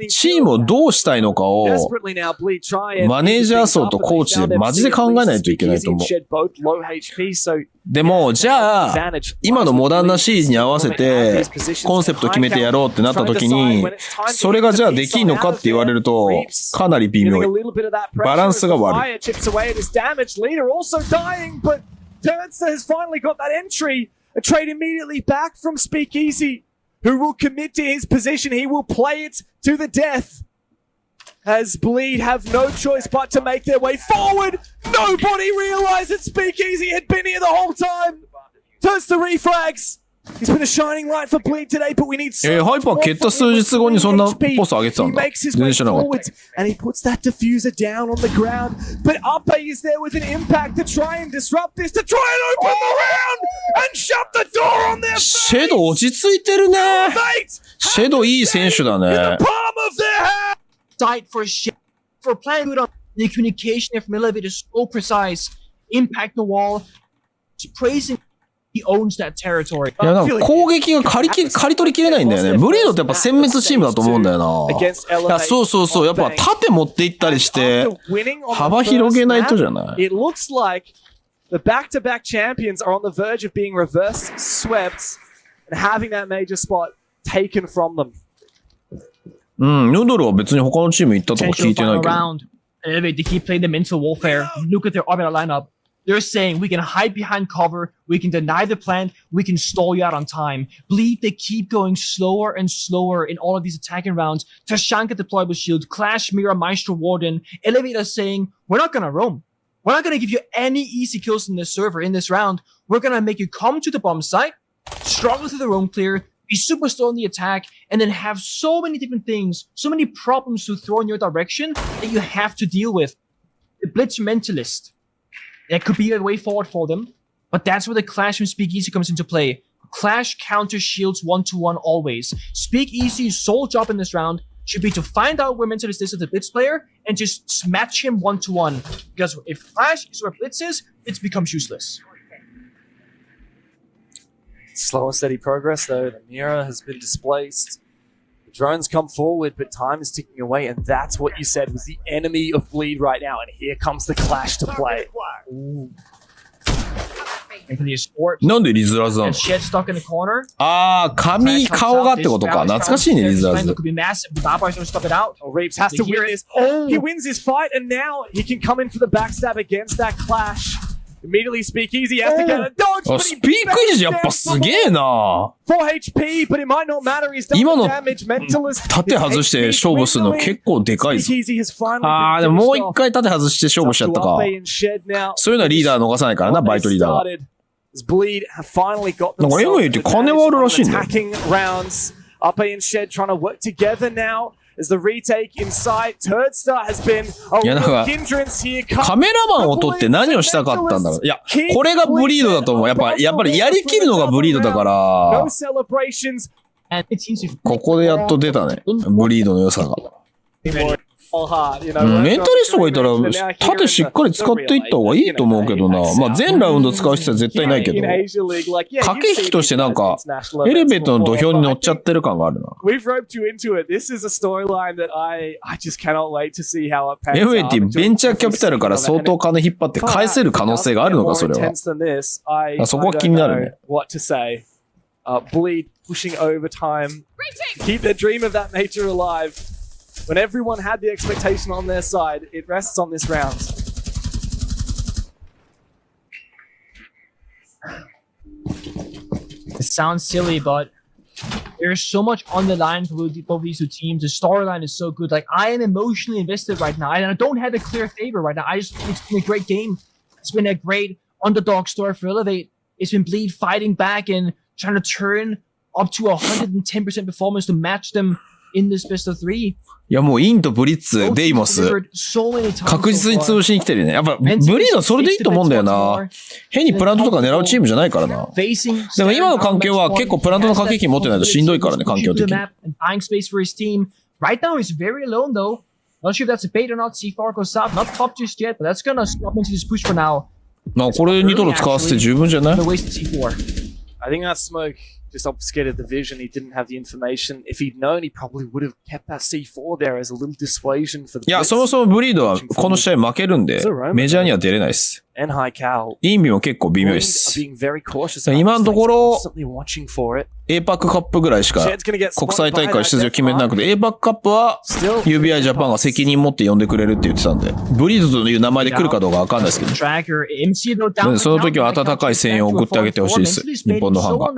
チームをどうしたいのかを、マネージャー層とコーチでマジで考えないといけないと思う。でも、じゃあ、今のモダンなシーズに合わせて、コンセプト決めてやろうってなった時に、それがじゃあできんのかって言われると、かなり微妙い。バランスが悪い。Turnster has finally got that entry. A trade immediately back from Speakeasy, who will commit to his position. He will play it to the death. As Bleed have no choice but to make their way forward. Nobody realized that Speakeasy had been here the whole time. Turns to refrags. He's been a shining light for Bleed today, but we need so ハイパー蹴った数日後にそんなポス上げてたんだ。全然知らなかった。 And he puts that diffuser down on the ground. But Uppe is there with an impact to try and disrupt this, to try and open the round and shut the door on their face. シェド落ち着いてるね。シェドいい選手だね。 In the palm of their hand. Sight for shit. For playing good on the communication from Elevate is so precise. Impact the wall. Praising he owns that territory. いや、なんか攻撃が刈り取りきれないんだよね。ブリードってやっぱ殲滅チームだと思うんだよな。いや、そうそうそう。やっぱ縦持っていったりして、幅広げないとじゃない。It looks like the back-to-back champions are on the verge of being reverse swept and having that major spot taken from them. うん、ヌードルは別に他のチーム行ったとか聞いてないけど。Elevate, they keep playing the mental warfare. Look at their orbital lineup. They're saying we can hide behind cover, we can deny the plant, we can stall you out on time. Bleed, they keep going slower and slower in all of these attacking rounds. Tashanka deployable shield, Clash, Mira, Maestro, Warden. Elevate is saying, we're not gonna roam. We're not gonna give you any easy kills in this server in this round. We're gonna make you come to the bomb site, struggle through the roam clear, be super slow in the attack, and then have so many different things, so many problems to throw in your direction that you have to deal with. The Blitz Mentalist. That could be a way forward for them, but that's where the Clash and Speakeasy comes into play. Clash counter shields 1-1 always. Speakeasy's sole job in this round should be to find out where Mentalist is as a Blitz player and just match him 1-1. Because if Clash is where Blitz is, Blitz becomes useless. Slow and steady progress though. The Mira has been displaced. The drones come forward, but time is ticking away, and that's what you said was the enemy of Bleed right now. And here comes the Clash to play.なんでリズラーズなの？ Shed stuck in the corner. あー、髪、顔がってことか。懐かしいね、リズラーズ。Reaps has to win this. He wins his fight, and now he can come in for the backstab against that Clash. Immediately Speakeasy has to get a dodge. あ、スピークイージーやっぱすげえな。4 HP, but it might not matter. He's done 今の damage. Mentalist. 縦外して勝負するの結構でかいぞ。あー、でももう一回縦外して勝負しちゃったか。そういうのはリーダー逃さないからな、バイトリーダーは。なんか MA って金はあるらしいんだよ。Uppe and Shed trying to work together now. As the retake in sight, Turdstar has been a real hindrance here. カメラマンを撮って何をしたかったんだろう。いや、これがブリードだと思う。やっぱりやりきるのがブリードだから、ここでやっと出たね。ブリードの良さが。メンタリストがいたら、縦しっかり使っていった方がいいと思うけどな。まあ全ラウンド使う必要は絶対ないけど、駆け引きとしてなんか、エレベートの土俵に乗っちゃってる感があるな。MAT ベンチャーキャピタルから相当金引っ張って返せる可能性があるのか、それは。そこは気になるね。Bleed pushing overtime. Keep their dream of that nature alive. When everyone had the expectation on their side, it rests on this round. It sounds silly, but there's so much on the line for both these two teams. The storyline is so good. Like, I am emotionally invested right now, and I don't have a clear favor right now. It's been a great game. It's been a great underdog story for Elevate. It's been Bleed fighting back and trying to turn up to 110% performance to match them in this best of 3. いやもうインとブリッツ、デイモス、確実に潰しに来てるね。やっぱブリードはそれでいいと思うんだよな。変にプラントとか狙うチームじゃないからな。でも今の環境は結構プラントの駆け引き持ってないとしんどいからね、環境的に。Right now he's very alone though. Not sure if that's a bait or not. C4 goes south. Not top just yet, but that's gonna stop into this push for now. まあこれ2ドル使わせて十分じゃない？ I think that smoke just obfuscated the vision. He didn't have the information. If he'd known, he probably would have kept that C4 there as a little dissuasion for the. いや、そもそもブリードはこの試合負けるんで、メジャーには出れないです。インビも結構微妙です。今のところ、APAC カップぐらいしか国際大会出場決めなくて、APAC カップは UBI ジャパンが責任持って呼んでくれるって言ってたんで、ブリードという名前で来るかどうかわかんないですけど、その時は温かい声援を送ってあげてほしいです。日本のファンが。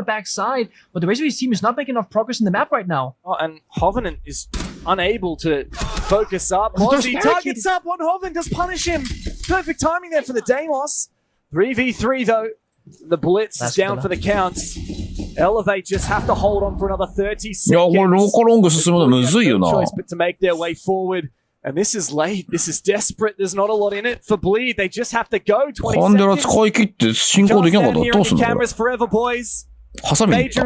But the rest of his team is not making enough progress in the map right now. And Hovenant is unable to focus up. He targets up on Hoven, does punish him. Perfect timing there for the Deimos. 3v3 though. The Blitz is down for the counts. Elevate just have to hold on for another 30 seconds. いや、これローカロング進むのむずいよな。But to make their way forward. And this is late. This is desperate. There's not a lot in it for Bleed. They just have to go 20 seconds. カンデラ使い切って進行できなかったらどうすんのこれ。ハサミに行った。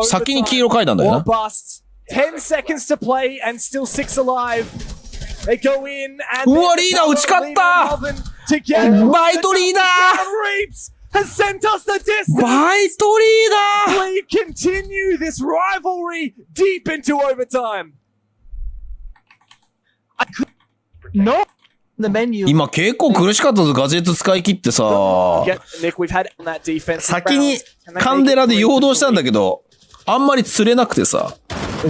先に黄色書いたんだよな。10 seconds to play and still 6 alive. They go in and うわ、リーダー打ち勝った to get it. バイトリーダ Reaps has sent us the ー distance. バイトリーダー We continue this rivalry deep into overtime. No, the menu. 今結構苦しかったぞ、ガジェット使い切ってさ。 Nick, we've had on that defense. 先にカンデラで陽動したんだけど、あんまり釣れなくてさ。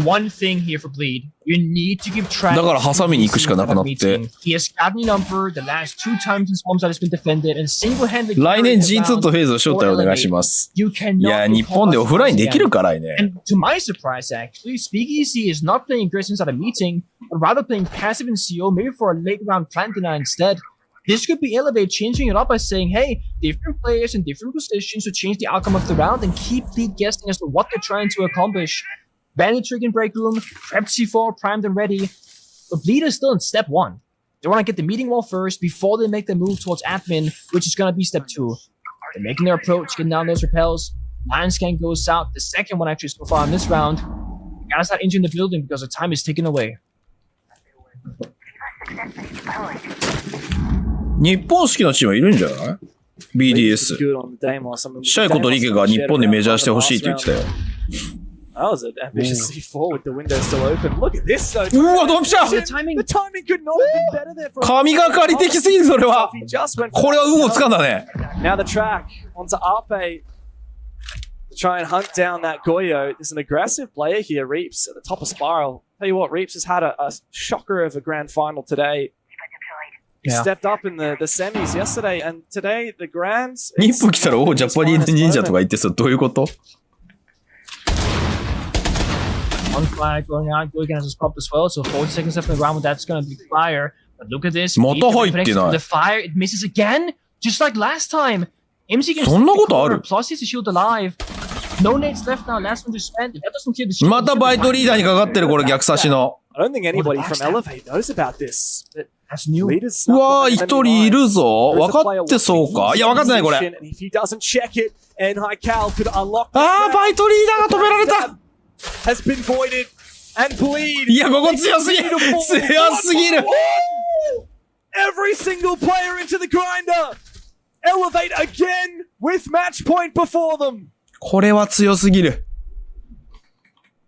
One thing here for Bleed, you need to keep track. だからハサミに行くしかなくなって。 He has gotten a number the last 2 times his home side has been defended and single-handedly. 来年 G2 とフェーズを招待お願いします。いや、日本でオフラインできるか、来年。 And to my surprise, actually, Speakeasy is not playing aggressive inside a meeting, but rather playing passive in CO, maybe for a late round plant deny instead. This could be Elevate changing it up by saying, hey, different players in different positions to change the outcome of the round and keep Bleed guessing as to what they're trying to accomplish. Bandit Trick in break room, prepped C4, primed and ready. But Bleed is still in step 1. They want to get the meeting wall first before they make the move towards admin, which is going to be step 2. They're making their approach, getting down those repels. Lion Scan goes out, the second one actually so far in this round. You gotta start entering the building because the time is taken away. 日本式のチームはいるんじゃない ?BDS。 Good on the Damos. シャイコとリケが日本でメジャーしてほしいって言ってたよ。That was an ambitious C4 with the window still open. Look at this though. うわ、ドンピシャ The timing could not have been better there for 神がかり的すぎる、それは。 He just went これは運をつかんだね。 Now the track onto Arpe to try and hunt down that Goyo. There's an aggressive player here, Reaps, at the top of Spiral. Tell you what, Reaps has had a shocker of a grand final today. He stepped up in the semis yesterday, and today the grands. 日本来たら、おジャパニーズ忍者とか言ってさ、どういうこと One flag going out, Goigan has his pop as well, so 40 seconds left in the round, that's gonna be fire. But look at this. また入ってない。 The fire, it misses again, just like last time. MC can そんなことある plus he's a shield alive. No nades left now, last one to spend. That doesn't clear the shield. またバイトリーダーにかかってる、これ逆差しの。 I don't think anybody from Elevate knows about this. That's new. うわー、一人いるぞ。分かってそうか。いや、分かってない、これ。And if he doesn't check it, and Cal could unlock. あー、バイトリーダーが止められた。 Has been voided and Bleed. いや、ここ強すぎる。強すぎる。 Every single player into the grinder. Elevate again with match point before them. これは強すぎる。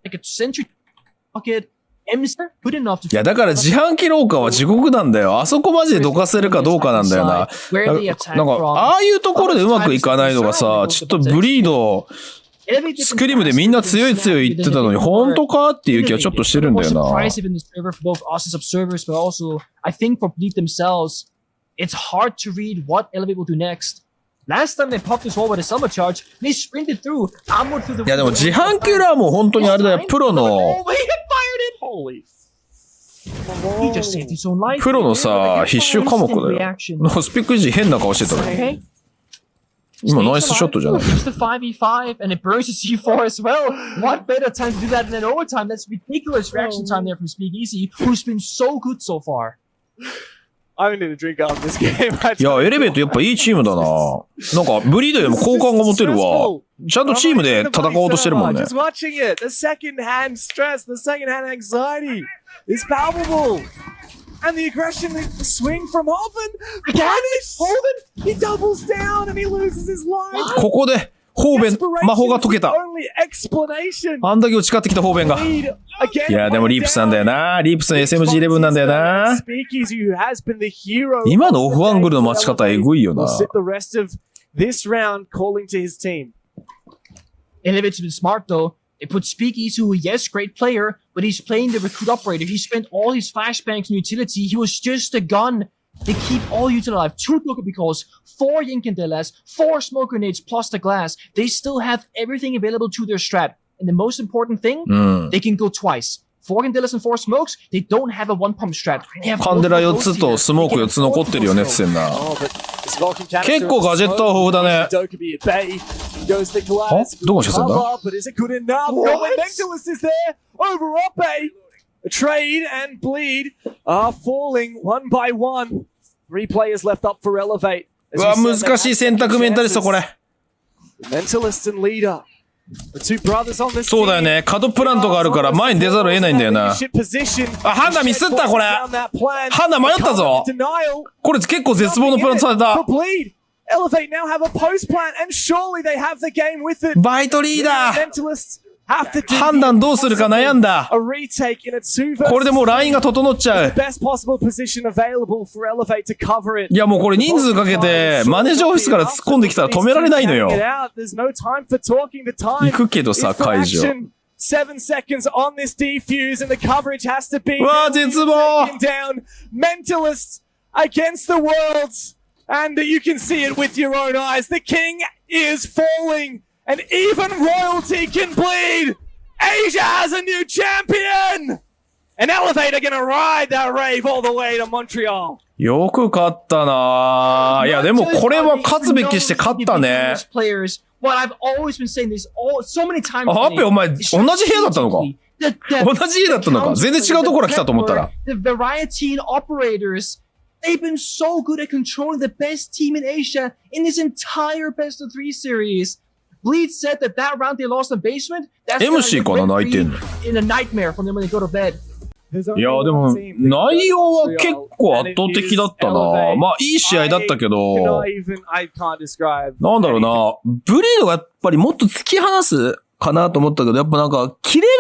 Like a century pocket. MC good enough to. いや、だから自販機廊下は地獄なんだよ。あそこマジでどかせるかどうかなんだよな。なんか、ああいうところでうまくいかないのがさ、ちょっとブリード、スクリームでみんな強い強い言ってたのに、本当かっていう気はちょっとしてるんだよな。Last time they popped this wall with a summer charge, they sprinted through, armored through the. いやでも自販機ラーも本当にあれだよ、プロの、プロのさ、必修科目だよ。スピック維持変な顔してたね。今ナイスショットじゃない。It's the 5v5 and it burns the C4 as well. What better time to do that than overtime? That's ridiculous reaction time there from Speakeasy, who's been so good so far. I need a drink after this game. いや、エレベートやっぱいいチームだな。なんか、ブリードよりも好感が持てるわ。ちゃんとチームで戦おうとしてるもんね。Just watching it, the second-hand stress, the second-hand anxiety is palpable. And the aggression, the swing from Holden. Punish! Holden, he doubles down and he loses his life. ここで、ホーベン、魔法が解けた。あんだけ打ち勝ってきたホーベンが。いや、でもリープスなんだよな。リープスの SMG11 なんだよな。今のオフアングルの待ち方えぐいよな。Elevate's been smart though. They put Speakeasy, who, yes, great player, but he's playing the recruit operator. He spent all his flashbangs and utility. He was just a gun. They keep all you alive. 2 Joker because 4 Yinkandelas, 4 smoke grenades plus the glass. They still have everything available to their strat. And the most important thing, they can go twice. 4 Candelas and 4 smokes, they don't have a one pump strat. カンデラ4つとスモーク4つ残ってるよねって言ってんな。結構ガジェットは豊富だね。あ、どこにしてんだ？Trade and Bleed are falling one by one. 3 players left up for Elevate. うわ、難しい選択メンタリストこれ。Mentalist and leader The two brothers on this そうだよね。角プラントがあるから前に出ざるを得ないんだよな。あ、判断ミスったこれ。判断迷ったぞ。これ結構絶望のプラントされた。Elevate now have a post plan and surely they have the game with it. バイトリーダー。判断どうするか悩んだ。これでもうラインが整っちゃう。いやもうこれ人数かけてマネージャーオフィスから突っ込んできたら止められないのよ。行くけどさ、会場。7 seconds on this defuse and the coverage has to be うわー絶望 down. Mentalists against the worlds and you can see it with your own eyes. The king is falling and even royalty can bleed. Asia has a new champion. And Elevate are gonna ride that rave all the way to Montreal. よく勝ったなぁ。いやでもこれは勝つべきして勝ったね。But I've always been saying this so many times. あ、ハッペお前同じ部屋だったのか？同じ家だったのか？全然違うところ来たと思ったら。The variety operators, they've been so good at controlling the best team in Asia in this entire best of 3 series. Bleed said that round they lost in basement. That's MC かな泣いてんの。In a nightmare from them when they go to bed. いやでも内容は結構圧倒的だったな。まあいい試合だったけど、なんだろうな、ブリードがやっぱりもっと突き放すかなと思ったけど、やっぱなんかキレっ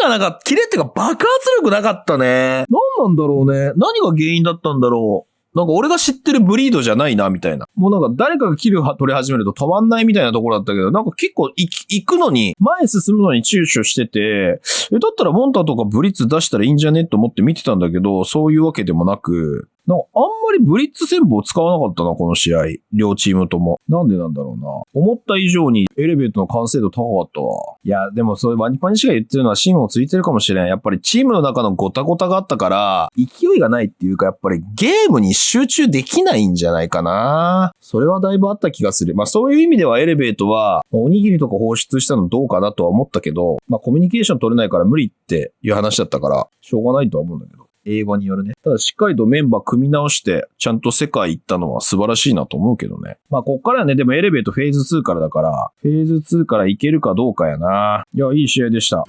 ていうか爆発力なかったね。なんなんだろうね。何が原因だったんだろう。なんか俺が知ってるブリードじゃないな、みたいな。もうなんか誰かがキル取り始めると止まんないみたいなところだったけど、なんか結構行くのに、前進むのに躊躇してて、だったらモンタとかブリッツ出したらいいんじゃねと思って見てたんだけど、そういうわけでもなく、なんかあんまりブリッツ戦法を使わなかったな、この試合。両チームとも。なんでなんだろうな。思った以上にエレベートの完成度高かったわ。いや、でもそういうワニパニ氏が言ってるのは芯をついてるかもしれん。やっぱりチームの中のゴタゴタがあったから、勢いがないっていうか、やっぱりゲームに集中できないんじゃないかな。それはだいぶあった気がする。まあそういう意味ではエレベートは、おにぎりとか放出したのどうかなとは思ったけど、まあコミュニケーション取れないから無理っていう話だったから、しょうがないとは思うんだけど。英語によるね。ただしっかりとメンバー組み直して、ちゃんと世界行ったのは素晴らしいなと思うけどね。まあこっからはね、でもエレベートフェーズ2からだから、フェーズ2から行けるかどうかやな。いや、いい試合でした。